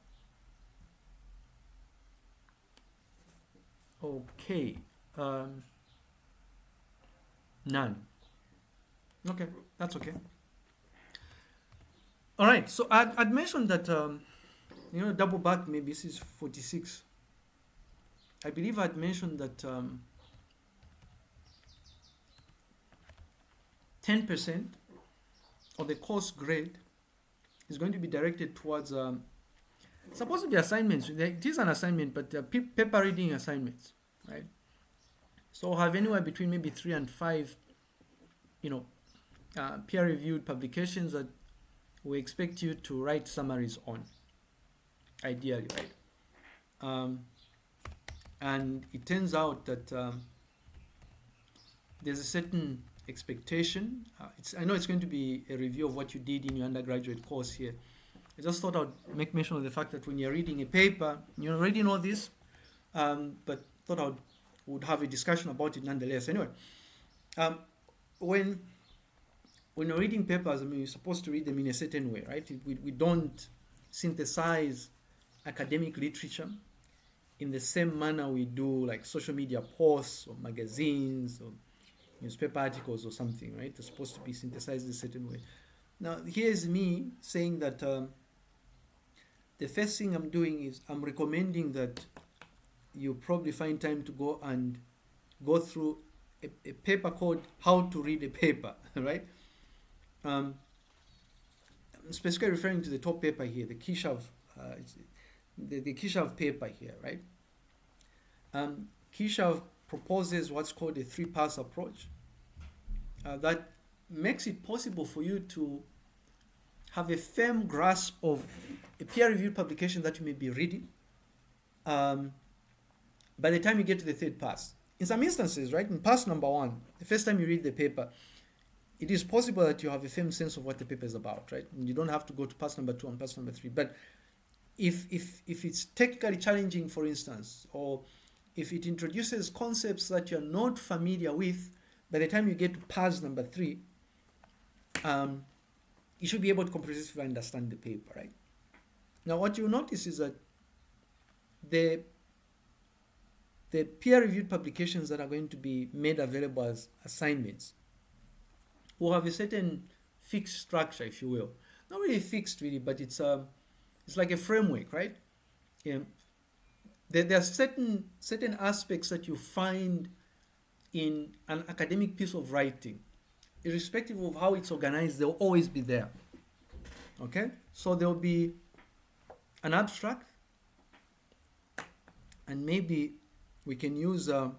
Speaker 1: Okay. None. Okay, that's okay. All right, so I'd mentioned that, you know, double back, maybe this is 46. I believe I'd mentioned that 10% of the course grade is going to be directed towards, supposed to be assignments. It is an assignment, but paper reading assignments, right? So have anywhere between maybe 3 and 5, you know, peer-reviewed publications that we expect you to write summaries on, ideally, right? And it turns out that there's a certain expectation. I know it's going to be a review of what you did in your undergraduate course here. I just thought I'd make mention of the fact that when you're reading a paper, you already know this, but thought I would have a discussion about it nonetheless. Anyway, when you're reading papers, I mean, you're supposed to read them in a certain way, right? We don't synthesize academic literature in the same manner we do like social media posts or magazines or newspaper articles or something, right? They're supposed to be synthesized a certain way. Now, here's me saying that the first thing I'm doing is I'm recommending that you probably find time to go and go through a paper called How to Read a Paper, right? I'm specifically referring to the top paper here, the Kishav, the Kishav paper here, right? Kishav proposes what's called a 3-pass approach that makes it possible for you to have a firm grasp of a peer-reviewed publication that you may be reading by the time you get to the 3rd pass. In some instances, right, in pass number 1, the first time you read the paper, it is possible that you have a firm sense of what the paper is about, right? And you don't have to go to pass number 2 and pass number 3. But if it's technically challenging, for instance, or if it introduces concepts that you're not familiar with, by the time you get to pass number 3, you should be able to comprehensively understand the paper, right? Now, what you notice is that the peer-reviewed publications that are going to be made available as assignments will have a certain fixed structure, if you will. Not really fixed, really, but it's like a framework, right? There are certain aspects that you find in an academic piece of writing, irrespective of how it's organized, they'll always be there. Okay, so there'll be an abstract, and maybe we can use a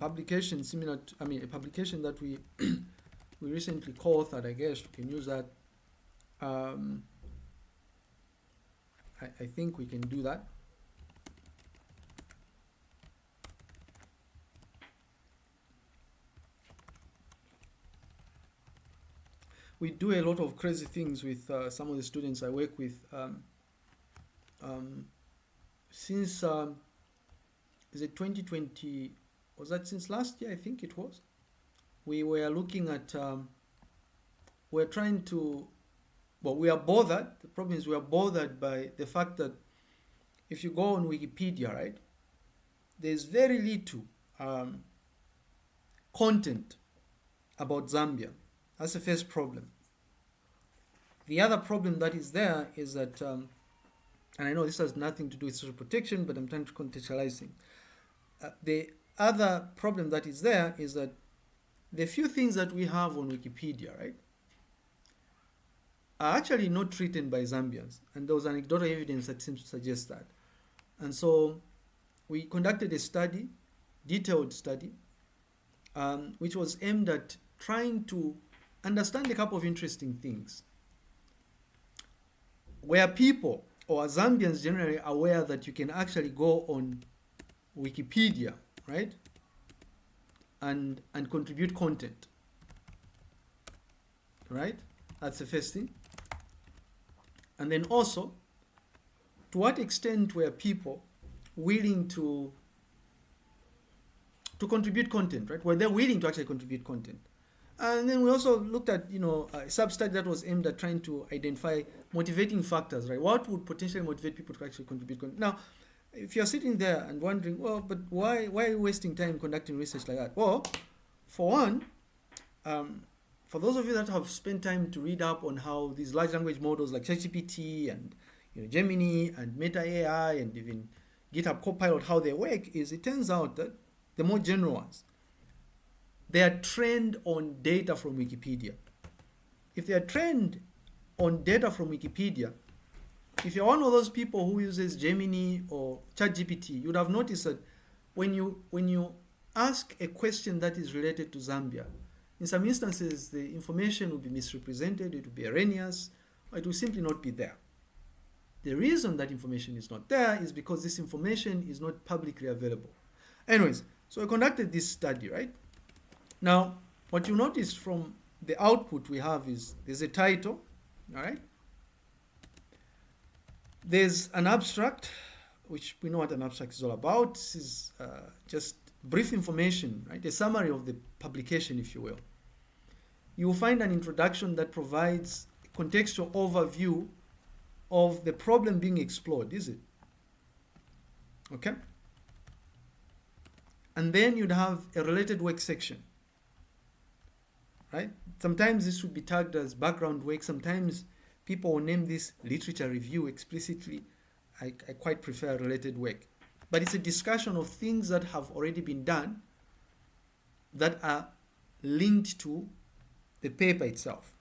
Speaker 1: publication similar to, a publication that we we recently co-authored. I guess we can use that. I think we can do that. We do a lot of crazy things with some of the students I work with. Since is it 2020? Was that since last year? I think it was. We were looking at. We're trying to. Well, we are bothered. The problem is we are bothered by the fact that if you go on Wikipedia, right, there's very little content about Zambia. That's the first problem. The other problem that is there is that, and I know this has nothing to do with social protection, but I'm trying to contextualize things. The other problem that is there is that the few things that we have on Wikipedia, right, are actually not written by Zambians. And there was anecdotal evidence that seems to suggest that. And so we conducted a study, detailed study, which was aimed at trying to understand a couple of interesting things. Were people or Zambians generally aware that you can actually go on Wikipedia, right, and contribute content, right? That's the first thing. And then also, to what extent were people willing to contribute content, right? Were they willing to actually contribute content? And then we also looked at, a sub-study that was aimed at trying to identify motivating factors, right? What would potentially motivate people to actually contribute content? Now, if you're sitting there and wondering, well, but why are you wasting time conducting research like that? Well, for one, for those of you that have spent time to read up on how these large language models like ChatGPT and Gemini and Meta AI and even GitHub Copilot, how they work, is it turns out that the more general ones, they are trained on data from Wikipedia. If they are trained on data from Wikipedia, if you're one of those people who uses Gemini or ChatGPT, you would have noticed that when you ask a question that is related to Zambia, in some instances the information will be misrepresented, it will be erroneous, or it will simply not be there. The reason that information is not there is because this information is not publicly available. Anyways, so I conducted this study, right? Now, what you notice from the output we have is there's a title, all right? There's an abstract, which we know what an abstract is all about. This is just brief information, right? A summary of the publication, if you will. You will find an introduction that provides a contextual overview of the problem being explored, is it? Okay? And then you'd have a related work section, right? Sometimes this would be tagged as background work. Sometimes people will name this literature review explicitly. I quite prefer related work. But it's a discussion of things that have already been done that are linked to the paper itself.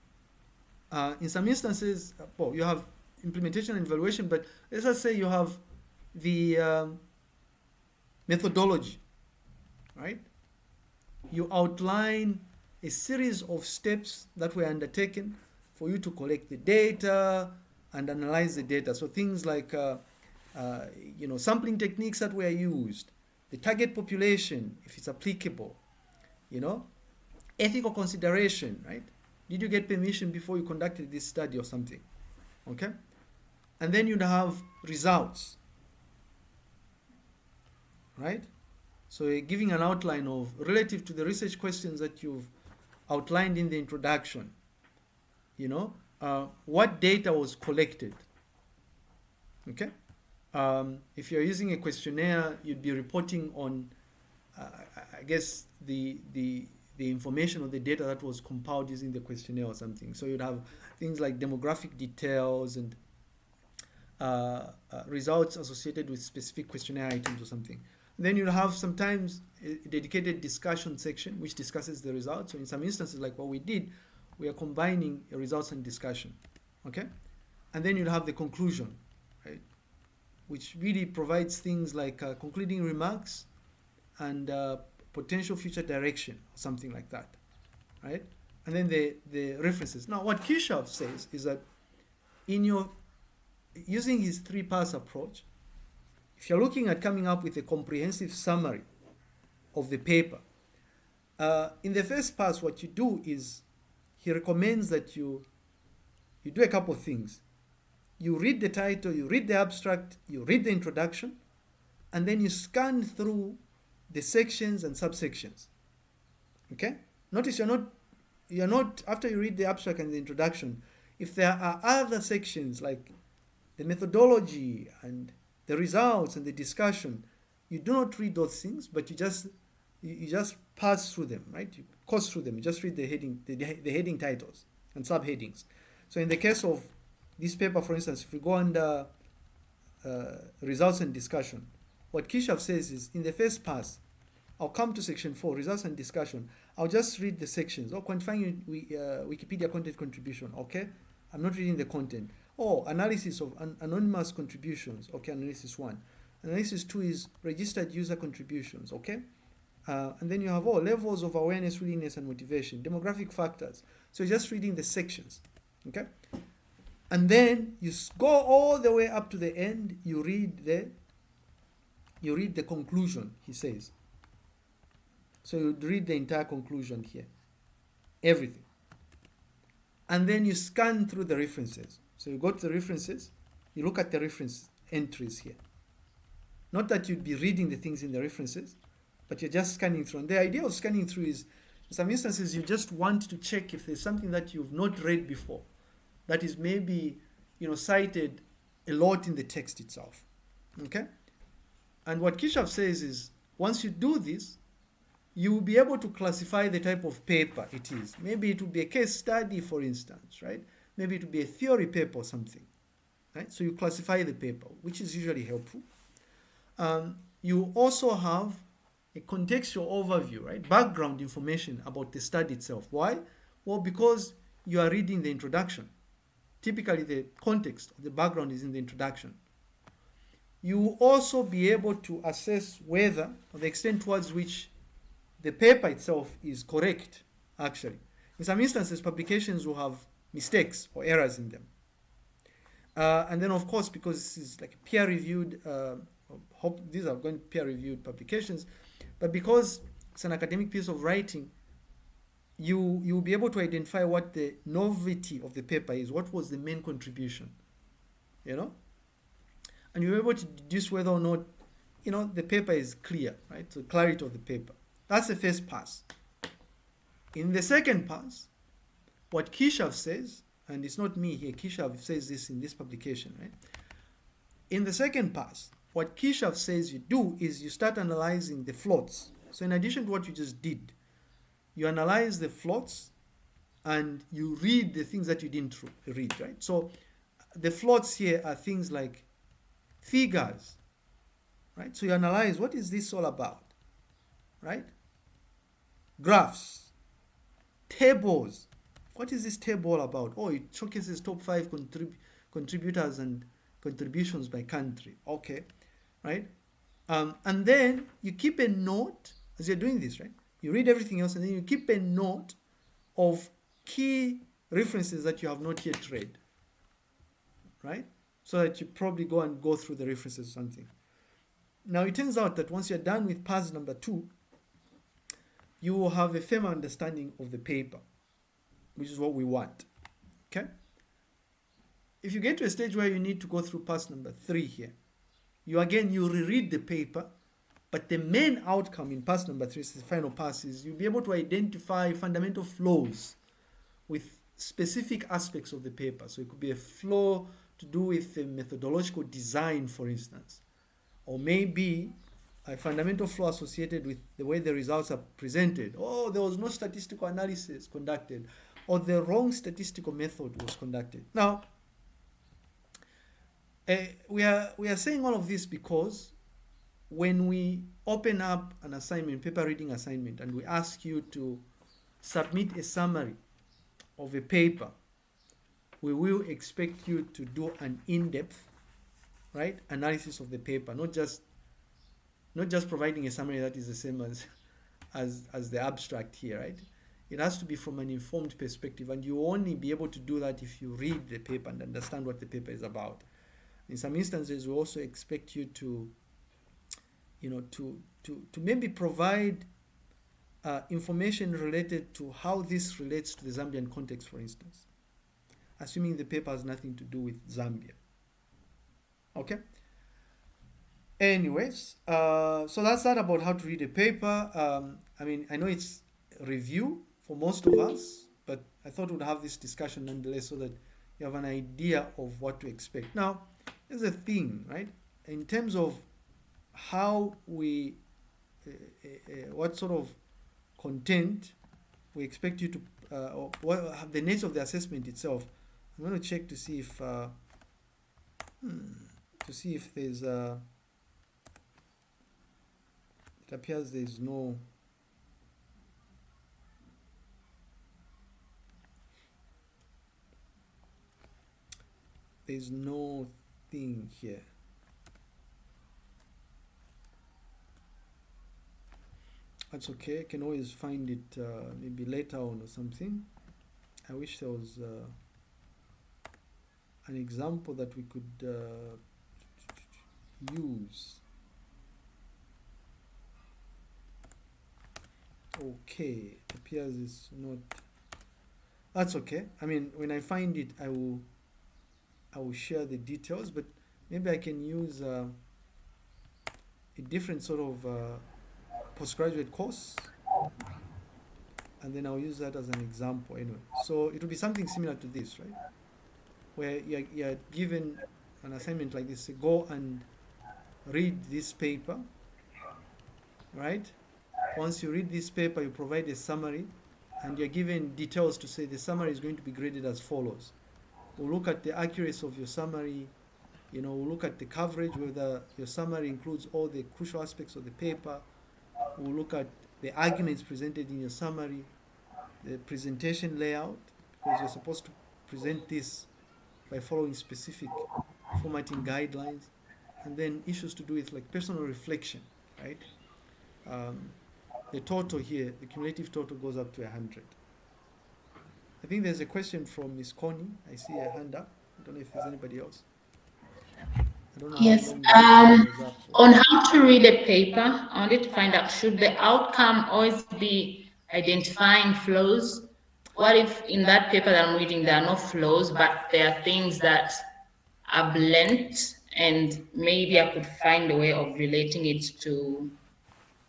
Speaker 1: In some instances, well, you have implementation and evaluation, but let's just say you have the methodology, right? You outline a series of steps that were undertaken for you to collect the data and analyze the data. So things like sampling techniques that were used, the target population, if it's applicable, ethical consideration, right? Did you get permission before you conducted this study or something? Okay? And then you'd have results, right? So you're giving an outline of, relative to the research questions that you've outlined in the introduction, what data was collected, okay? If you're using a questionnaire, you'd be reporting on, I guess, the information or the data that was compiled using the questionnaire or something. So you'd have things like demographic details and results associated with specific questionnaire items or something. And then you'll have sometimes a dedicated discussion section which discusses the results. So in some instances, like what we did, we are combining results and discussion, okay? And then you'll have the conclusion, right? Which really provides things like concluding remarks and potential future direction, or something like that, right? And then the references. Now, what Kishav says is that using his 3-pass approach, if you're looking at coming up with a comprehensive summary of the paper, in the first pass, what you do is he recommends that you do a couple of things. You read the title, you read the abstract, you read the introduction, and then you scan through the sections and subsections. Okay? Notice you're not after you read the abstract and the introduction, if there are other sections like the methodology and the results and the discussion, you do not read those things, but you just pass through them, right? You course through them. You just read the heading titles and subheadings. So in the case of this paper, for instance, if we go under results and discussion, what Kishav says is, in the first pass, I'll come to section 4, results and discussion. I'll just read the sections. Quantifying Wikipedia content contribution. Okay, I'm not reading the content. Analysis of anonymous contributions. Okay, analysis 1. Analysis 2 is registered user contributions. Okay, and then you have levels of awareness, willingness, and motivation, demographic factors. So you're just reading the sections. Okay, and then you go all the way up to the end. You read the conclusion, he says. So you read the entire conclusion here, everything. And then you scan through the references. So you go to the references, you look at the reference entries here. Not that you'd be reading the things in the references, but you're just scanning through. And the idea of scanning through is, in some instances, you just want to check if there's something that you've not read before, that is maybe, cited a lot in the text itself. Okay? And what Kishav says is, once you do this, you will be able to classify the type of paper it is. Maybe it will be a case study, for instance, right? Maybe it will be a theory paper or something, right? So you classify the paper, which is usually helpful. You also have a contextual overview, right? Background information about the study itself. Why? Well, because you are reading the introduction. Typically, the context of the background is in the introduction. You will also be able to assess whether, or the extent towards which the paper itself is correct, actually. In some instances, publications will have mistakes or errors in them. And then, of course, because this is like peer-reviewed, these are going peer-reviewed publications, but because it's an academic piece of writing, you'll be able to identify what the novelty of the paper is, what was the main contribution, And you'll be able to deduce whether or not, the paper is clear, right? So clarity of the paper. That's the first pass. In the second pass, what Kishav says, and it's not me here, Kishav says this in this publication, right? In the second pass, what Kishav says you do is you start analyzing the floats. So in addition to what you just did, you analyze the floats and you read the things that you didn't read, right? So the floats here are things like figures, right? So you analyze, what is this all about, right? Graphs, tables. What is this table all about? Oh, it showcases top 5 contributors and contributions by country. Okay, right? And then you keep a note as you're doing this, right? You read everything else and then you keep a note of key references that you have not yet read, right? So that you probably go through the references or something. Now it turns out that once you're done with pass number 2, you will have a firm understanding of the paper, which is what we want. Okay? If you get to a stage where you need to go through pass number 3 here, you reread the paper, but the main outcome in pass number 3, the final pass, is you'll be able to identify fundamental flows with specific aspects of the paper. So it could be a flow to do with the methodological design, for instance, or maybe a fundamental flow associated with the way the results are presented. Oh, there was no statistical analysis conducted, or the wrong statistical method was conducted. Now, we are saying all of this because when we open up an assignment, paper reading assignment, and we ask you to submit a summary of a paper, we will expect you to do an in-depth, right, analysis of the paper, not just providing a summary that is the same as the abstract here, right? It has to be from an informed perspective, and you only be able to do that if you read the paper and understand what the paper is about. In some instances, we also expect you to maybe provide information related to how this relates to the Zambian context, for instance, assuming the paper has nothing to do with Zambia. Okay? Anyways, so that's that about how to read a paper. I mean, I know it's a review for most of us, but I thought we'd have this discussion nonetheless so that you have an idea of what to expect. Now, here's the thing, right? In terms of how we, what sort of content we expect you to, or what the nature of the assessment itself, I'm going to check to see if there's it appears there's no thing here. That's okay, I can always find it maybe later on or something. I wish there was an example that we could use. Okay, it appears it's not. That's okay. I mean, when I find it, I will share the details, but maybe I can use a different sort of postgraduate course, and then I'll use that as an example anyway. So it will be something similar to this, right? Where you're given an assignment like this, so go and read this paper, right? Once you read this paper, you provide a summary, and you're given details to say the summary is going to be graded as follows. We'll look at the accuracy of your summary, we'll look at the coverage, whether your summary includes all the crucial aspects of the paper. We'll look at the arguments presented in your summary, the presentation layout, because you're supposed to present this by following specific formatting guidelines, and then issues to do with like personal reflection, right? The total here, the cumulative total goes up to 100. I think there's a question from Miss Connie. I see a hand up. I don't know if there's anybody else. I don't know.
Speaker 2: Yes. On how to read a paper, I wanted to find out, should the outcome always be identifying flows? What if in that paper that I'm reading there are no flows, but there are things that are blent, and maybe I could find a way of relating it to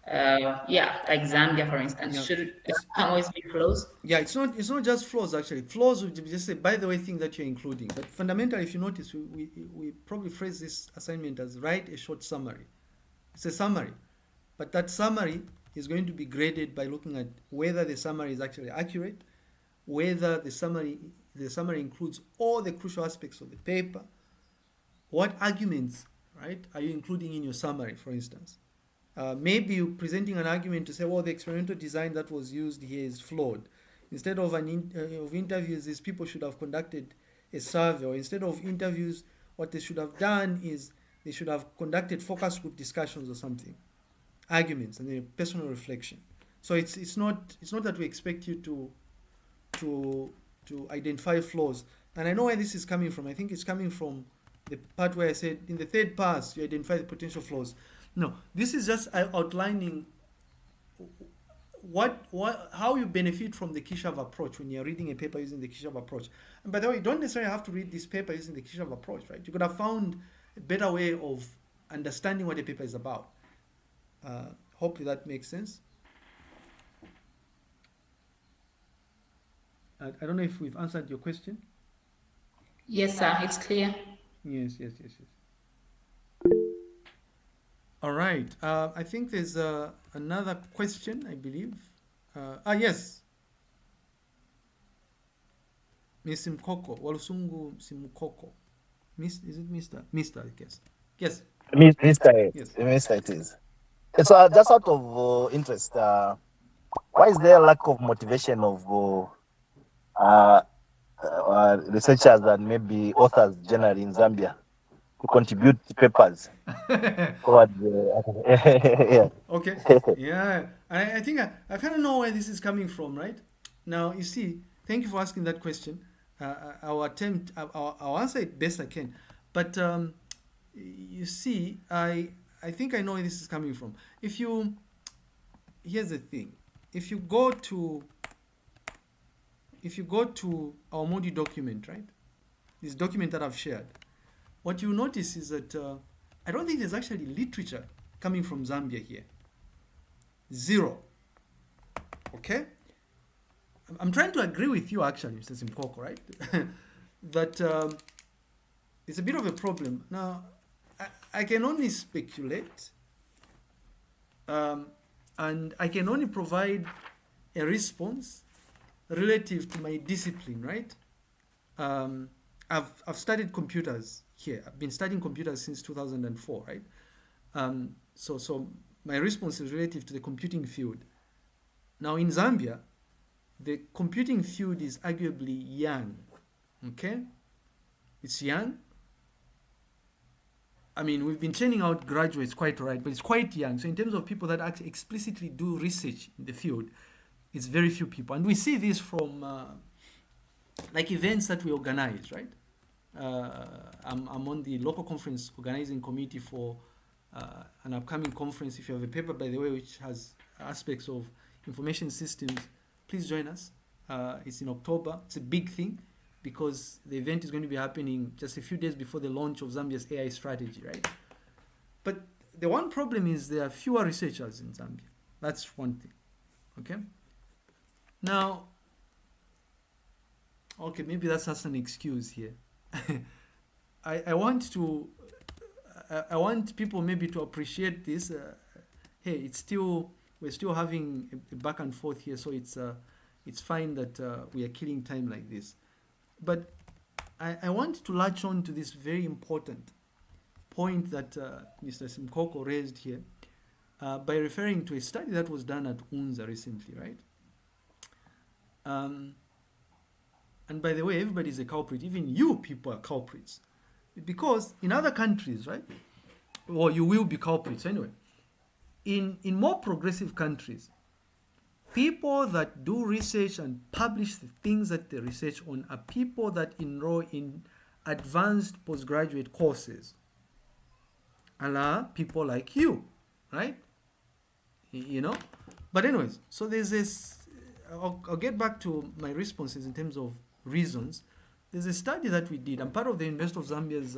Speaker 2: Like Zambia, for instance,
Speaker 1: Yeah,
Speaker 2: should the
Speaker 1: it's
Speaker 2: outcome always be flaws?
Speaker 1: yeah, it's not just flaws actually. Flaws would be just a by the way thing that you're including. But fundamentally, if you notice, we probably phrase this assignment as write a short summary. It's a summary, but that summary is going to be graded by looking at whether the summary is actually accurate, whether the summary includes all the crucial aspects of the paper, what arguments, right, are you including in your summary, for instance. Maybe you're presenting an argument to say, well, the experimental design that was used here is flawed. Instead of of interviews, these people should have conducted a survey, or instead of interviews, what they should have done is they should have conducted focus group discussions or something, arguments, and then personal reflection. So it's not that we expect you to identify flaws. And I know where this is coming from. I think it's coming from the part where I said in the third pass you identify the potential flaws. No, this is just outlining how you benefit from the Kishav approach when you're reading a paper using the Kishav approach. And by the way, you don't necessarily have to read this paper using the Kishav approach, right? You could have found a better way of understanding what the paper is about. Hopefully that makes sense. I don't know if we've answered your question.
Speaker 2: Yes, sir, it's clear.
Speaker 1: Yes. All right. I think there's another question, I believe. Yes. Miss Mkoko, Walusungu Simukoko. Is it Mr.? Mr., I guess. Yes.
Speaker 4: Mr.
Speaker 1: Yes.
Speaker 4: Mr. It is. It's just out of interest. Why is there a lack of motivation of researchers and maybe authors generally in Zambia to contribute papers toward yeah.
Speaker 1: Okay. Yeah. I think I kind of know where this is coming from, right? Now, you see, thank you for asking that question. I'll answer it best I can. But you see, I think I know where this is coming from. Here's the thing. If you go to our Modi document, right? This document that I've shared, what you notice is that I don't think there's actually literature coming from Zambia here. Zero. Okay? I'm trying to agree with you actually, Mr. Simkoko, right? That it's a bit of a problem. Now, I can only speculate, and I can only provide a response relative to my discipline, right? I've studied computers here. I've been studying computers since 2004, right? So my response is relative to the computing field. Now in Zambia, the computing field is arguably young, okay? It's young. I mean, we've been churning out graduates quite right, but it's quite young. So in terms of people that actually explicitly do research in the field, it's very few people. And we see this from like events that we organize, right? I'm on the local conference organizing committee for an upcoming conference. If you have a paper, by the way, which has aspects of information systems, please join us. It's in October. It's a big thing because the event is going to be happening just a few days before the launch of Zambia's AI strategy, right? But the one problem is there are fewer researchers in Zambia. That's one thing, okay? Now, okay, maybe that's just an excuse here. I want people maybe to appreciate this. Hey, we're still having a back and forth here, so it's fine that we are killing time like this. But I want to latch on to this very important point that Mr. Simkoko raised here by referring to a study that was done at UNZA recently, right? And by the way, everybody's a culprit. Even you people are culprits. Because in other countries, right? Or you will be culprits anyway. In more progressive countries, people that do research and publish the things that they research on are people that enroll in advanced postgraduate courses. People like you, right? You know? But anyways, so there's this, I'll get back to my responses in terms of reasons. There's a study that we did. I'm part of the University of Zambia's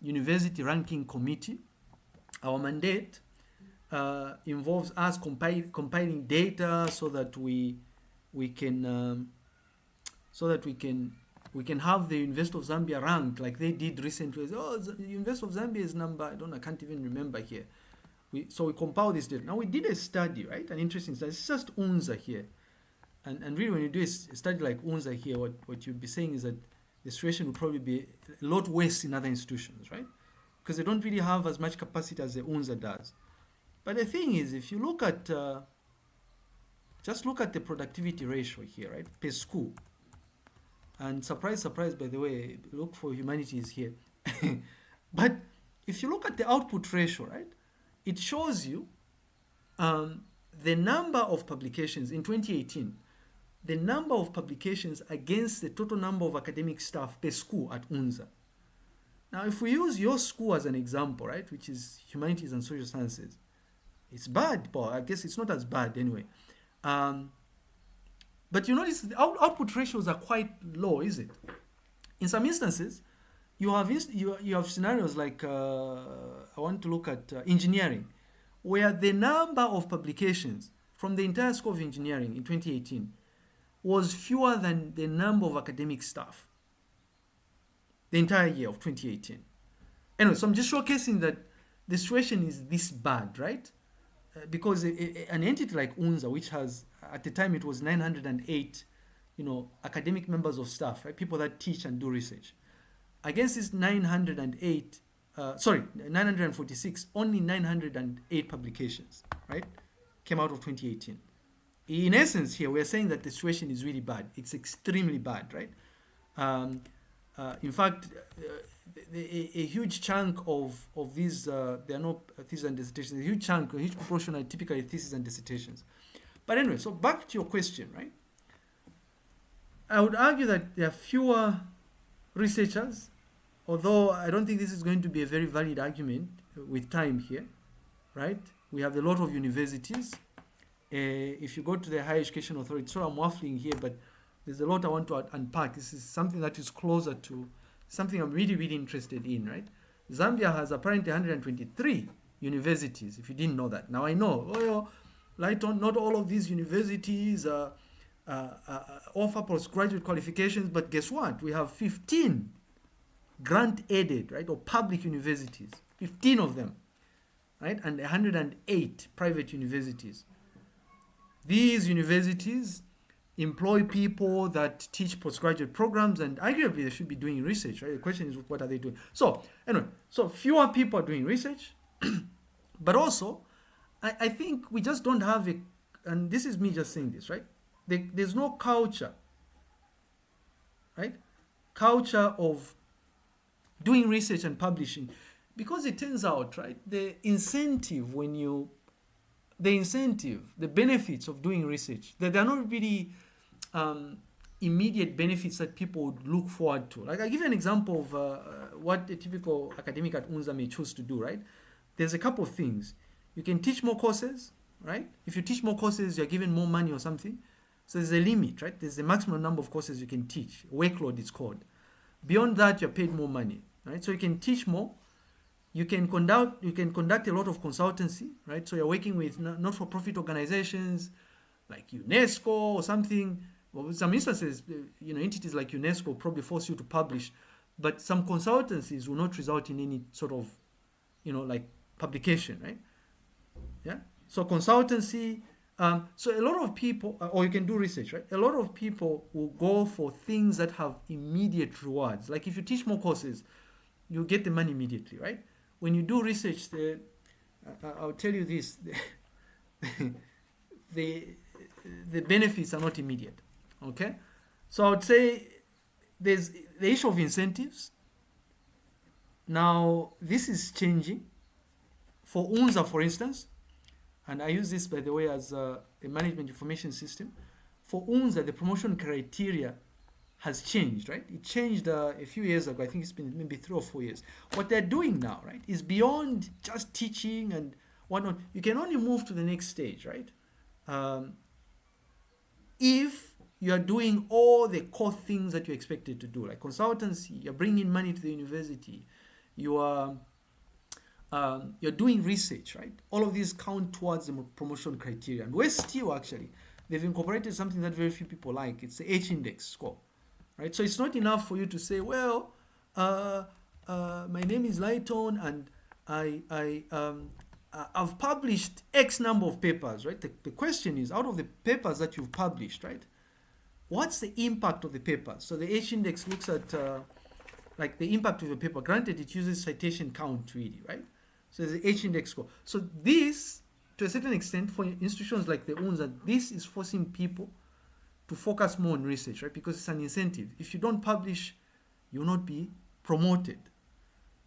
Speaker 1: university ranking committee. our mandate involves us compiling data so that we can we can have the University of Zambia ranked like they did recently. Oh, the University of Zambia is number, I can't even remember here. So we compile this data. Now we did a study, right? An interesting study. It's just UNZA here. And really when you do a study like UNZA here, what you'll be saying is that the situation will probably be a lot worse in other institutions, right? Because they don't really have as much capacity as the UNZA does. But the thing is, if you look at, just look at the productivity ratio here, right? Per school. And surprise, surprise, by the way, look for humanities here. But if you look at the output ratio, right? It shows you the number of publications in 2018, the number of publications against the total number of academic staff per school at UNZA. Now, if we use your school as an example, right, which is humanities and social sciences, it's bad, but I guess it's not as bad anyway. But you notice the output ratios are quite low, is it? In some instances, you have scenarios like, I want to look at engineering, where the number of publications from the entire School of Engineering in 2018 was fewer than the number of academic staff the entire year of 2018. Anyway, so I'm just showcasing that the situation is this bad, right? Because an entity like UNZA, which has, at the time it was 908, academic members of staff, right? People that teach and do research. Against this 946, only 908 publications, right, came out of 2018. In essence here, we're saying that the situation is really bad. It's extremely bad, right? In fact, a huge chunk of these, there are no theses and dissertations, a huge proportion are typically theses and dissertations. But anyway, so back to your question, right? I would argue that there are fewer researchers, although I don't think this is going to be a very valid argument with time here, right? We have a lot of universities. If you go to the Higher Education Authority, so I'm waffling here, but there's a lot I want to unpack. This is something that is closer to something I'm really, really interested in, right? Zambia has apparently 123 universities, if you didn't know that. Now I know, not all of these universities offer postgraduate qualifications, but guess what? We have 15 grant-aided, right, or public universities, 15 of them, right, and 108 private universities. These universities employ people that teach postgraduate programs, and arguably they should be doing research, right? The question is, what are they doing? So anyway, so fewer people are doing research, but also I think we just don't have a, and this is me just saying this, right? There's no culture, right? Culture of doing research and publishing, because it turns out, right, the benefits of doing research, that they're not really immediate benefits that people would look forward to. Like, I give you an example of what a typical academic at UNZA may choose to do, right? There's a couple of things. You can teach more courses, right? If you teach more courses, you're given more money or something. So there's a limit, right? There's a maximum number of courses you can teach. Workload is called. Beyond that, you're paid more money, right? So you can teach more. You can conduct a lot of consultancy, right? So you're working with not-for-profit organizations like UNESCO or something. Well, in some instances, entities like UNESCO probably force you to publish, but some consultancies will not result in any sort of, like publication, right? Yeah. So consultancy. So a lot of people, or you can do research, right? A lot of people will go for things that have immediate rewards. Like if you teach more courses, you get the money immediately, right? When you do research, I'll tell you this, the benefits are not immediate, okay? So I would say there's the issue of incentives. Now, this is changing. For UNZA, for instance, and I use this, by the way, as a management information system. For UNZA, the promotion criteria has changed, right? It changed a few years ago. I think it's been maybe 3 or 4 years. What they're doing now, right, is beyond just teaching and whatnot. You can only move to the next stage, right? If you are doing all the core things that you're expected to do, like consultancy, you're bringing money to the university, you are you're doing research, right? All of these count towards the promotion criteria. And West still actually, they've incorporated something that very few people like. It's the H-index score, right? So it's not enough for you to say, well, my name is Lighton and I've published X number of papers, right? The question is, out of the papers that you've published, right, what's the impact of the paper? So the H-index looks at like the impact of the paper. Granted, it uses citation count really, right? So there's the H-index score. So this, to a certain extent, for institutions like the UNZA, this is forcing people to focus more on research, right? Because it's an incentive. If you don't publish, you'll not be promoted.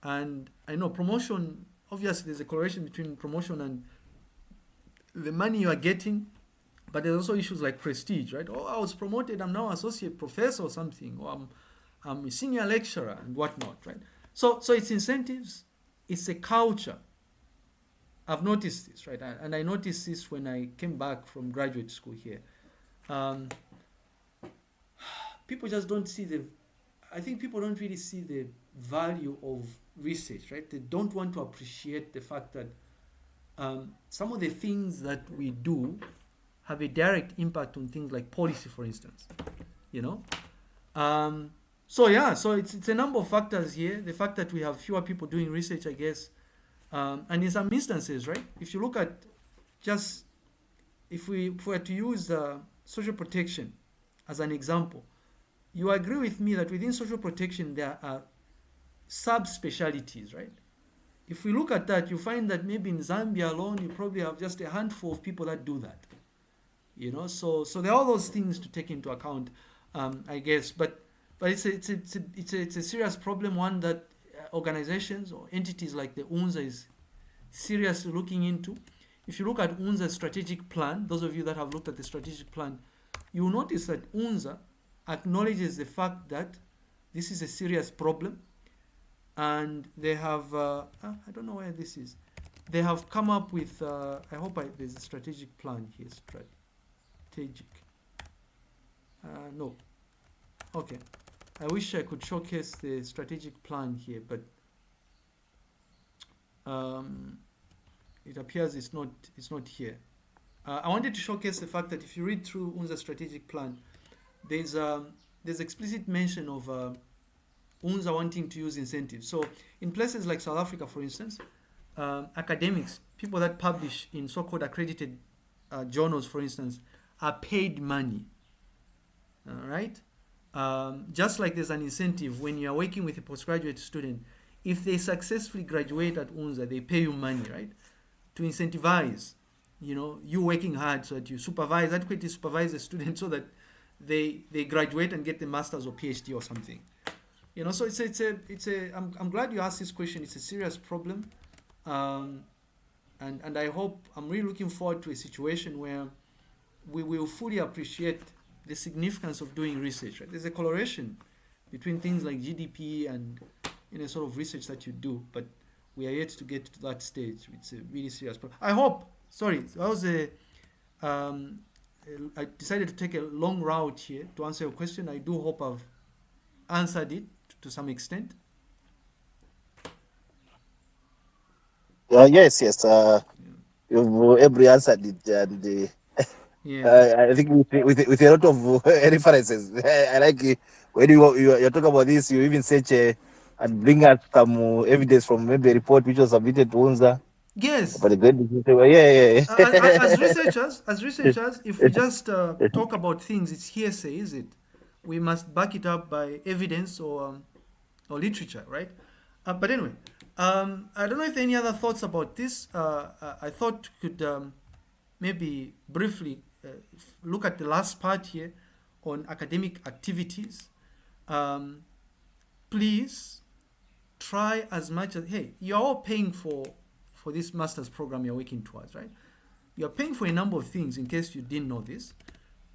Speaker 1: And I know promotion, obviously there's a correlation between promotion and the money you are getting, but there's also issues like prestige, right? Oh, I was promoted, I'm now associate professor or something, or I'm a senior lecturer and whatnot, right? So it's incentives, it's a culture. I've noticed this, right? And I noticed this when I came back from graduate school here. People just don't see I think people don't really see the value of research, right? They don't want to appreciate the fact that some of the things that we do have a direct impact on things like policy, for instance, you know? So it's a number of factors here. The fact that we have fewer people doing research, I guess, and in some instances, right? If you look at just, if we were to use social protection as an example, you agree with me that within social protection there are subspecialties, right? If we look at that, you find that maybe in Zambia alone, you probably have just a handful of people that do that. You know, so there are all those things to take into account, I guess. But it's a serious problem, one that organizations or entities like the UNZA is seriously looking into. If you look at UNZA's strategic plan, those of you that have looked at the strategic plan, you will notice that UNZA acknowledges the fact that this is a serious problem, and they have I don't know where this is. They have come up with there's a strategic plan here. Strategic. No. Okay. I wish I could showcase the strategic plan here, but it appears it's not here. I wanted to showcase the fact that if you read through UNZA's strategic plan, there's explicit mention of UNZA wanting to use incentives. So in places like South Africa, for instance, academics, people that publish in so-called accredited journals, for instance, are paid money. All right? Just like there's an incentive when you are working with a postgraduate student, if they successfully graduate at UNZA, they pay you money, right? To incentivize, you working hard so that you adequately supervise the student so that they graduate and get the master's or PhD or something. So I'm glad you asked this question. It's a serious problem. And I'm really looking forward to a situation where we will fully appreciate the significance of doing research, right? There's a correlation between things like GDP and sort of research that you do, but we are yet to get to that stage. It's a really serious problem. I decided to take a long route here to answer your question. I do hope I've answered it to some extent.
Speaker 4: Yes. You've every answered it, and I think with a lot of references. I like when you're talking about this, you even search and bring us some evidence from maybe a report which was submitted to UNZA.
Speaker 1: Yes.
Speaker 4: But yeah.
Speaker 1: As researchers, if we just talk about things, it's hearsay, is it? We must back it up by evidence or literature, right? But anyway, I don't know if any other thoughts about this. I thought we could maybe briefly look at the last part here on academic activities. Please try as much as, you're all paying for this master's program you're working towards, right? You're paying for a number of things, in case you didn't know this.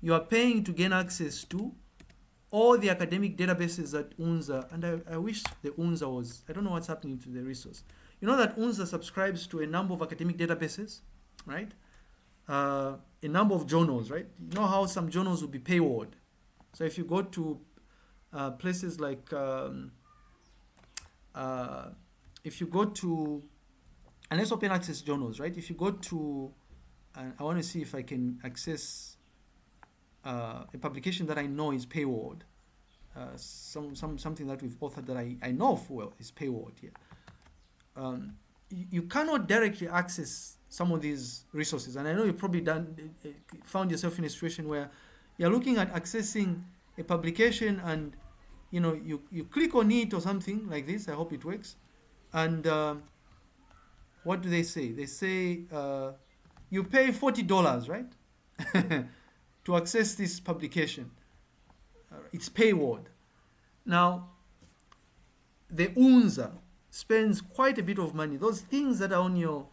Speaker 1: You are paying to gain access to all the academic databases at UNZA, and I wish the UNZA was, I don't know what's happening to the resource. You know that UNZA subscribes to a number of academic databases, right? A number of journals, right? You know how some journals will be paywalled. So if you go to places like, if you go to unless open access journals, right? If you go to, I want to see if I can access a publication that I know is paywalled, something that we've authored that I know full well is paywalled here. You cannot directly access some of these resources, and I know you've probably found yourself in a situation where you're looking at accessing a publication, and you click on it or something like this. I hope it works. And what do they say? They say you pay $40, right, to access this publication. It's paywalled. Now, the UNZA spends quite a bit of money. Those things that are on your,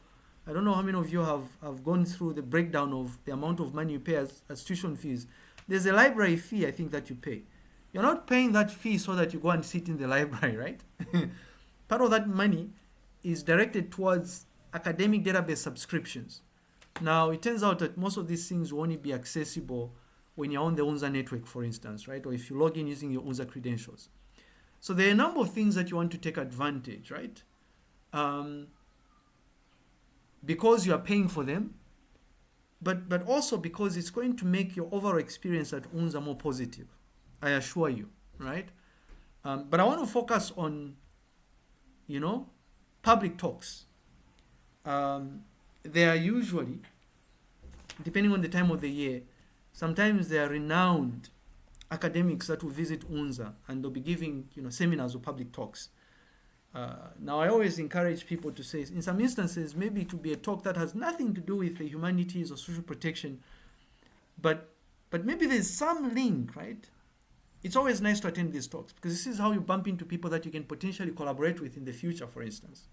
Speaker 1: I don't know how many of you have gone through the breakdown of the amount of money you pay as tuition fees. There's a library fee, I think, that you pay. You're not paying that fee so that you go and sit in the library, right? Part of that money is directed towards academic database subscriptions. Now, it turns out that most of these things will only be accessible when you're on the UNZA network, for instance, right? Or if you log in using your UNZA credentials. So there are a number of things that you want to take advantage, right? Because you are paying for them, but also because it's going to make your overall experience at UNZA more positive, I assure you, right? But I want to focus on, public talks. They are usually, depending on the time of the year, sometimes they are renowned academics that will visit UNZA, and they'll be giving seminars or public talks. Now, I always encourage people to say, in some instances, maybe it will be a talk that has nothing to do with the humanities or social protection, but maybe there's some link, right? It's always nice to attend these talks, because this is how you bump into people that you can potentially collaborate with in the future, for instance,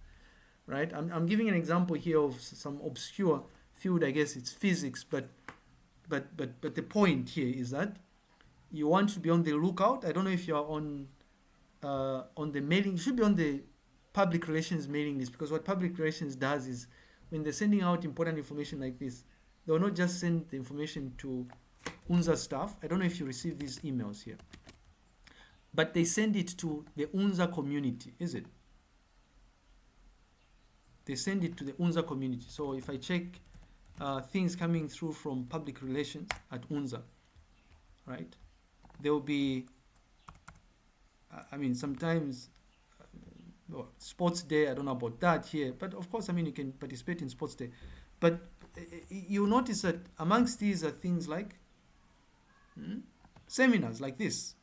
Speaker 1: right? I'm giving an example here of some obscure field. I guess it's physics, but the point here is that you want to be on the lookout. I don't know if you are on the mailing. You should be on the public relations mailing list, because what public relations does is, when they're sending out important information like this, they will not just send the information to UNZA staff. I don't know if you receive these emails here, but they send it to the UNZA community, is it? They send it to the UNZA community. So if I check things coming through from public relations at UNZA, right, there will be, sometimes sports day, I don't know about that here, but of course, you can participate in sports day. But you'll notice that amongst these are things like seminars like this.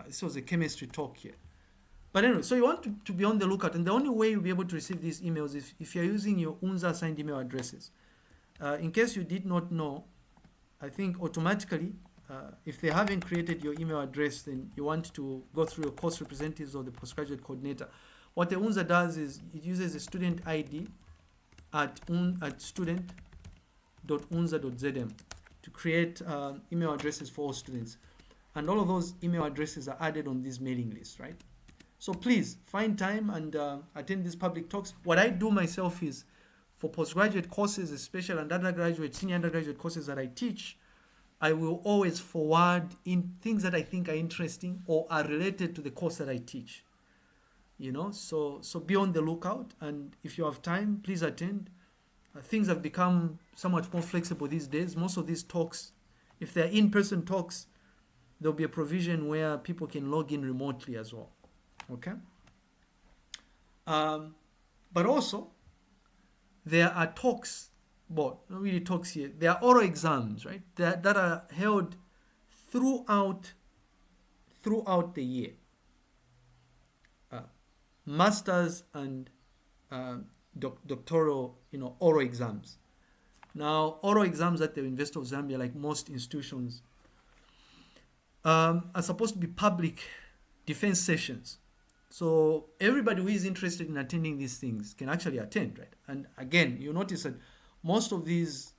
Speaker 1: This was a chemistry talk here. But anyway, so you want to be on the lookout, and the only way you'll be able to receive these emails is if you're using your UNZA assigned email addresses. In case you did not know, I think automatically, if they haven't created your email address, then you want to go through your course representatives or the postgraduate coordinator. What the UNZA does is it uses a student ID at student.unza.zm to create email addresses for all students. And all of those email addresses are added on this mailing list, right? So please find time and attend these public talks. What I do myself is, for postgraduate courses, especially, and undergraduate, senior undergraduate courses that I teach, I will always forward in things that I think are interesting or are related to the course that I teach. So be on the lookout, and if you have time, please attend. Things have become somewhat more flexible these days. Most of these talks, if they're in-person talks, there'll be a provision where people can log in remotely as well. Okay? But also, there are talks, not really talks here, there are oral exams, right, that are held throughout the year. Masters and doctoral, oral exams. Now, oral exams at the University of Zambia, like most institutions, are supposed to be public defense sessions. So everybody who is interested in attending these things can actually attend, right? And again, you notice that most of these,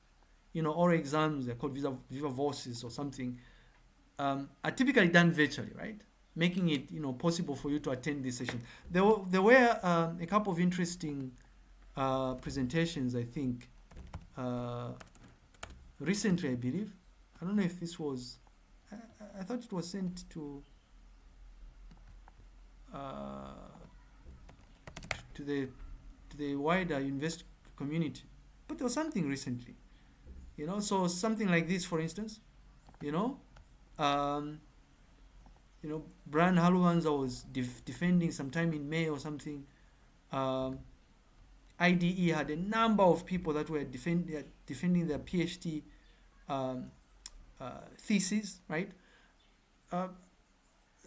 Speaker 1: oral exams, they're called Viva Voces or something, are typically done virtually, right? Making it, possible for you to attend these sessions. There were a couple of interesting presentations, I think, recently, I believe. I don't know if this was, I thought it was sent to the the wider university community. But there was something recently, so something like this, for instance, you know, um, Brian Haluanza was defending sometime in May or something. Um, IDE had a number of people that were defending their PhD thesis, right?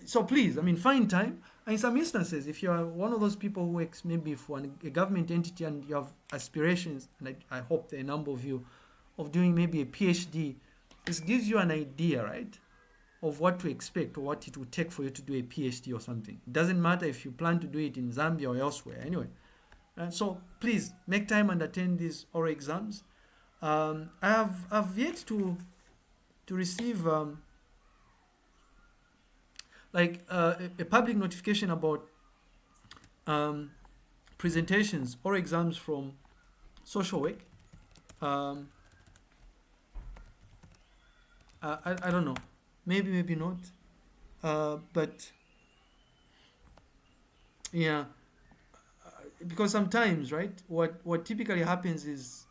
Speaker 1: So please, find time. And in some instances, if you are one of those people who works maybe for a government entity and you have aspirations, and I hope there are a number of you, of doing maybe a PhD, this gives you an idea, right, of what to expect or what it would take for you to do a PhD or something. It doesn't matter if you plan to do it in Zambia or elsewhere. Anyway, so please make time and attend these oral exams. I've yet to receive a public notification about presentations or exams from social work. I don't know, maybe not, but yeah, because sometimes, right, what typically happens is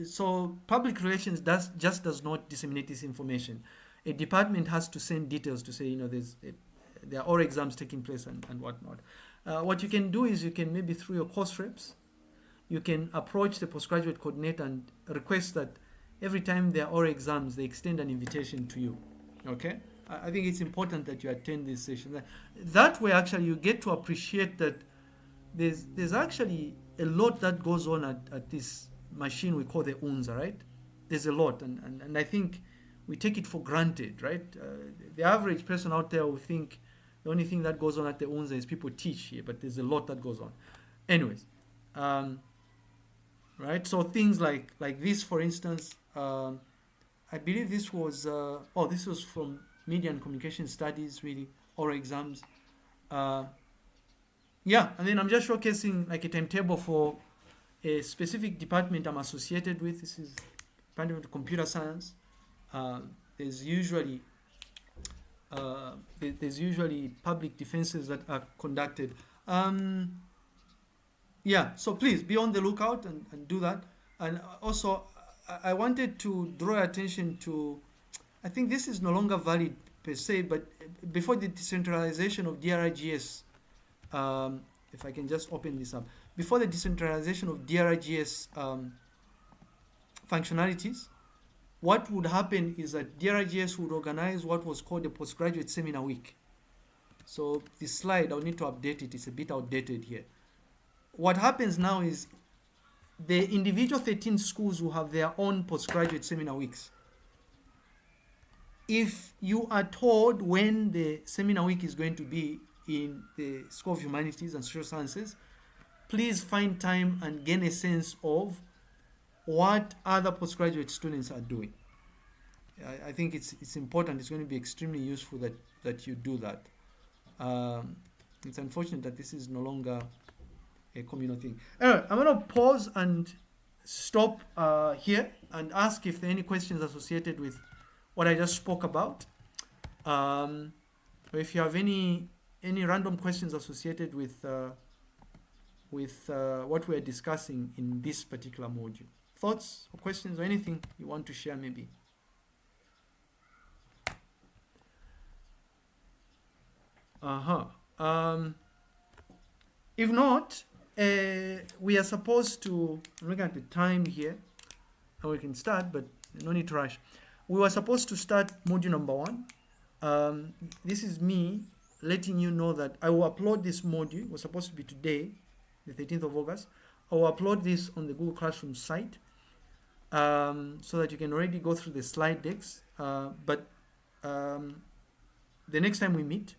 Speaker 1: so public relations does not disseminate this information. A department has to send details to say, there are oral exams taking place and whatnot. What you can do is you can maybe through your course reps, you can approach the postgraduate coordinator and request that every time there are oral exams, they extend an invitation to you. Okay? I think it's important that you attend this session. That way, actually, you get to appreciate that there's actually a lot that goes on at this machine we call the UNZA, right? There's a lot, and I think we take it for granted, right? The average person out there will think the only thing that goes on at the UNZA is people teach here, but there's a lot that goes on. Anyways, right? So things like this, for instance, I believe this was this was from Media and Communication Studies, really, oral exams. Yeah, and then I'm just showcasing like a timetable for a specific department I'm associated with. This is Department of Computer Science. There's usually public defenses that are conducted. Yeah, so please be on the lookout and do that. And also, I wanted to draw attention to, I think this is no longer valid per se, but before the decentralization of DRIGS, if I can just open this up, before the decentralization of DRIGS functionalities, what would happen is that DRIGS would organize what was called a postgraduate seminar week. So this slide, I'll need to update it. It's a bit outdated here. What happens now is the individual 13 schools will have their own postgraduate seminar weeks. If you are told when the seminar week is going to be in the School of Humanities and Social Sciences, please find time and gain a sense of what other postgraduate students are doing. I think it's important. It's going to be extremely useful that you do that. It's unfortunate that this is no longer a communal thing. Anyway, I'm going to pause and stop here and ask if there are any questions associated with what I just spoke about. Or if you have any random questions associated with what we're discussing in this particular module. Thoughts or questions or anything you want to share maybe? If not, we are supposed to, I'm looking at the time here, and we can start, but no need to rush. We were supposed to start module number 1. This is me letting you know that I will upload this module. It was supposed to be today, the 13th of August. I will upload this on the Google Classroom site so that you can already go through the slide decks. But the next time we meet,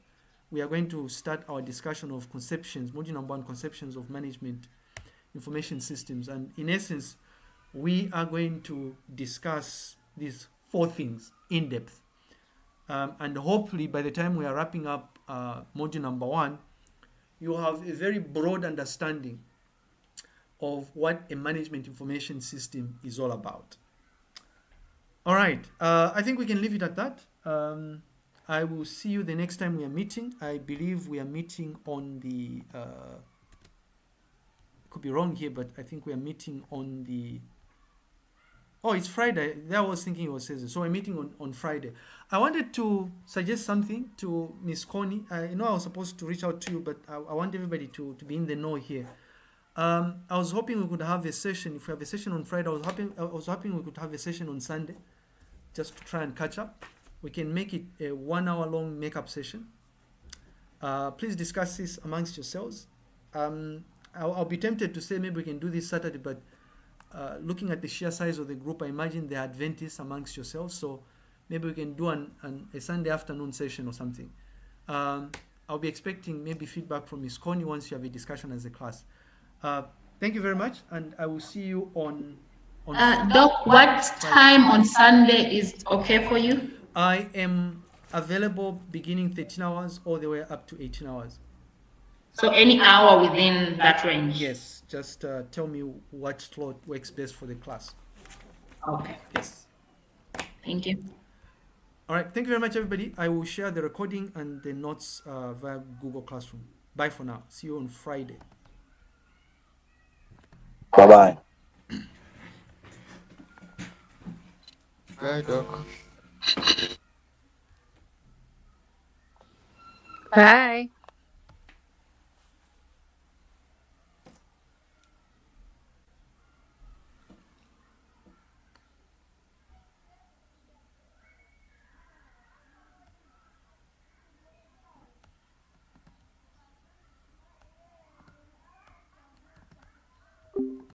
Speaker 1: we are going to start our discussion of conceptions, module number 1, conceptions of management information systems. And in essence, we are going to discuss these 4 things in depth. And hopefully by the time we are wrapping up module number 1, you have a very broad understanding of what a management information system is all about. All right, I think we can leave it at that. I will see you the next time we are meeting. I believe we are meeting on the could be wrong here, but I think we are meeting on the. Oh, it's Friday. That I was thinking it was Thursday. So we're meeting on Friday. I wanted to suggest something to Miss Connie. I know I was supposed to reach out to you, but I want everybody to be in the know here. I was hoping we could have a session. If we have a session on Friday, I was hoping we could have a session on Sunday, just to try and catch up. We can make it a 1 hour long makeup session. Please discuss this amongst yourselves. I'll be tempted to say maybe we can do this Saturday, but looking at the sheer size of the group, I imagine there are advantages amongst yourselves. So maybe we can do a Sunday afternoon session or something. I'll be expecting maybe feedback from Ms. Connie once you have a discussion as a class. Thank you very much, and I will see you on
Speaker 2: Doc, what time on Sunday is okay for you?
Speaker 1: I am available beginning 13 hours all the way up to 18 hours.
Speaker 2: So any hour within that range?
Speaker 1: Yes, just tell me what slot works best for the class.
Speaker 2: Okay.
Speaker 1: Yes.
Speaker 2: Thank you.
Speaker 1: All right, thank you very much, everybody. I will share the recording and the notes via Google Classroom. Bye for now. See you on Friday.
Speaker 4: Bye-bye.
Speaker 3: Bye, Doc.
Speaker 5: Bye.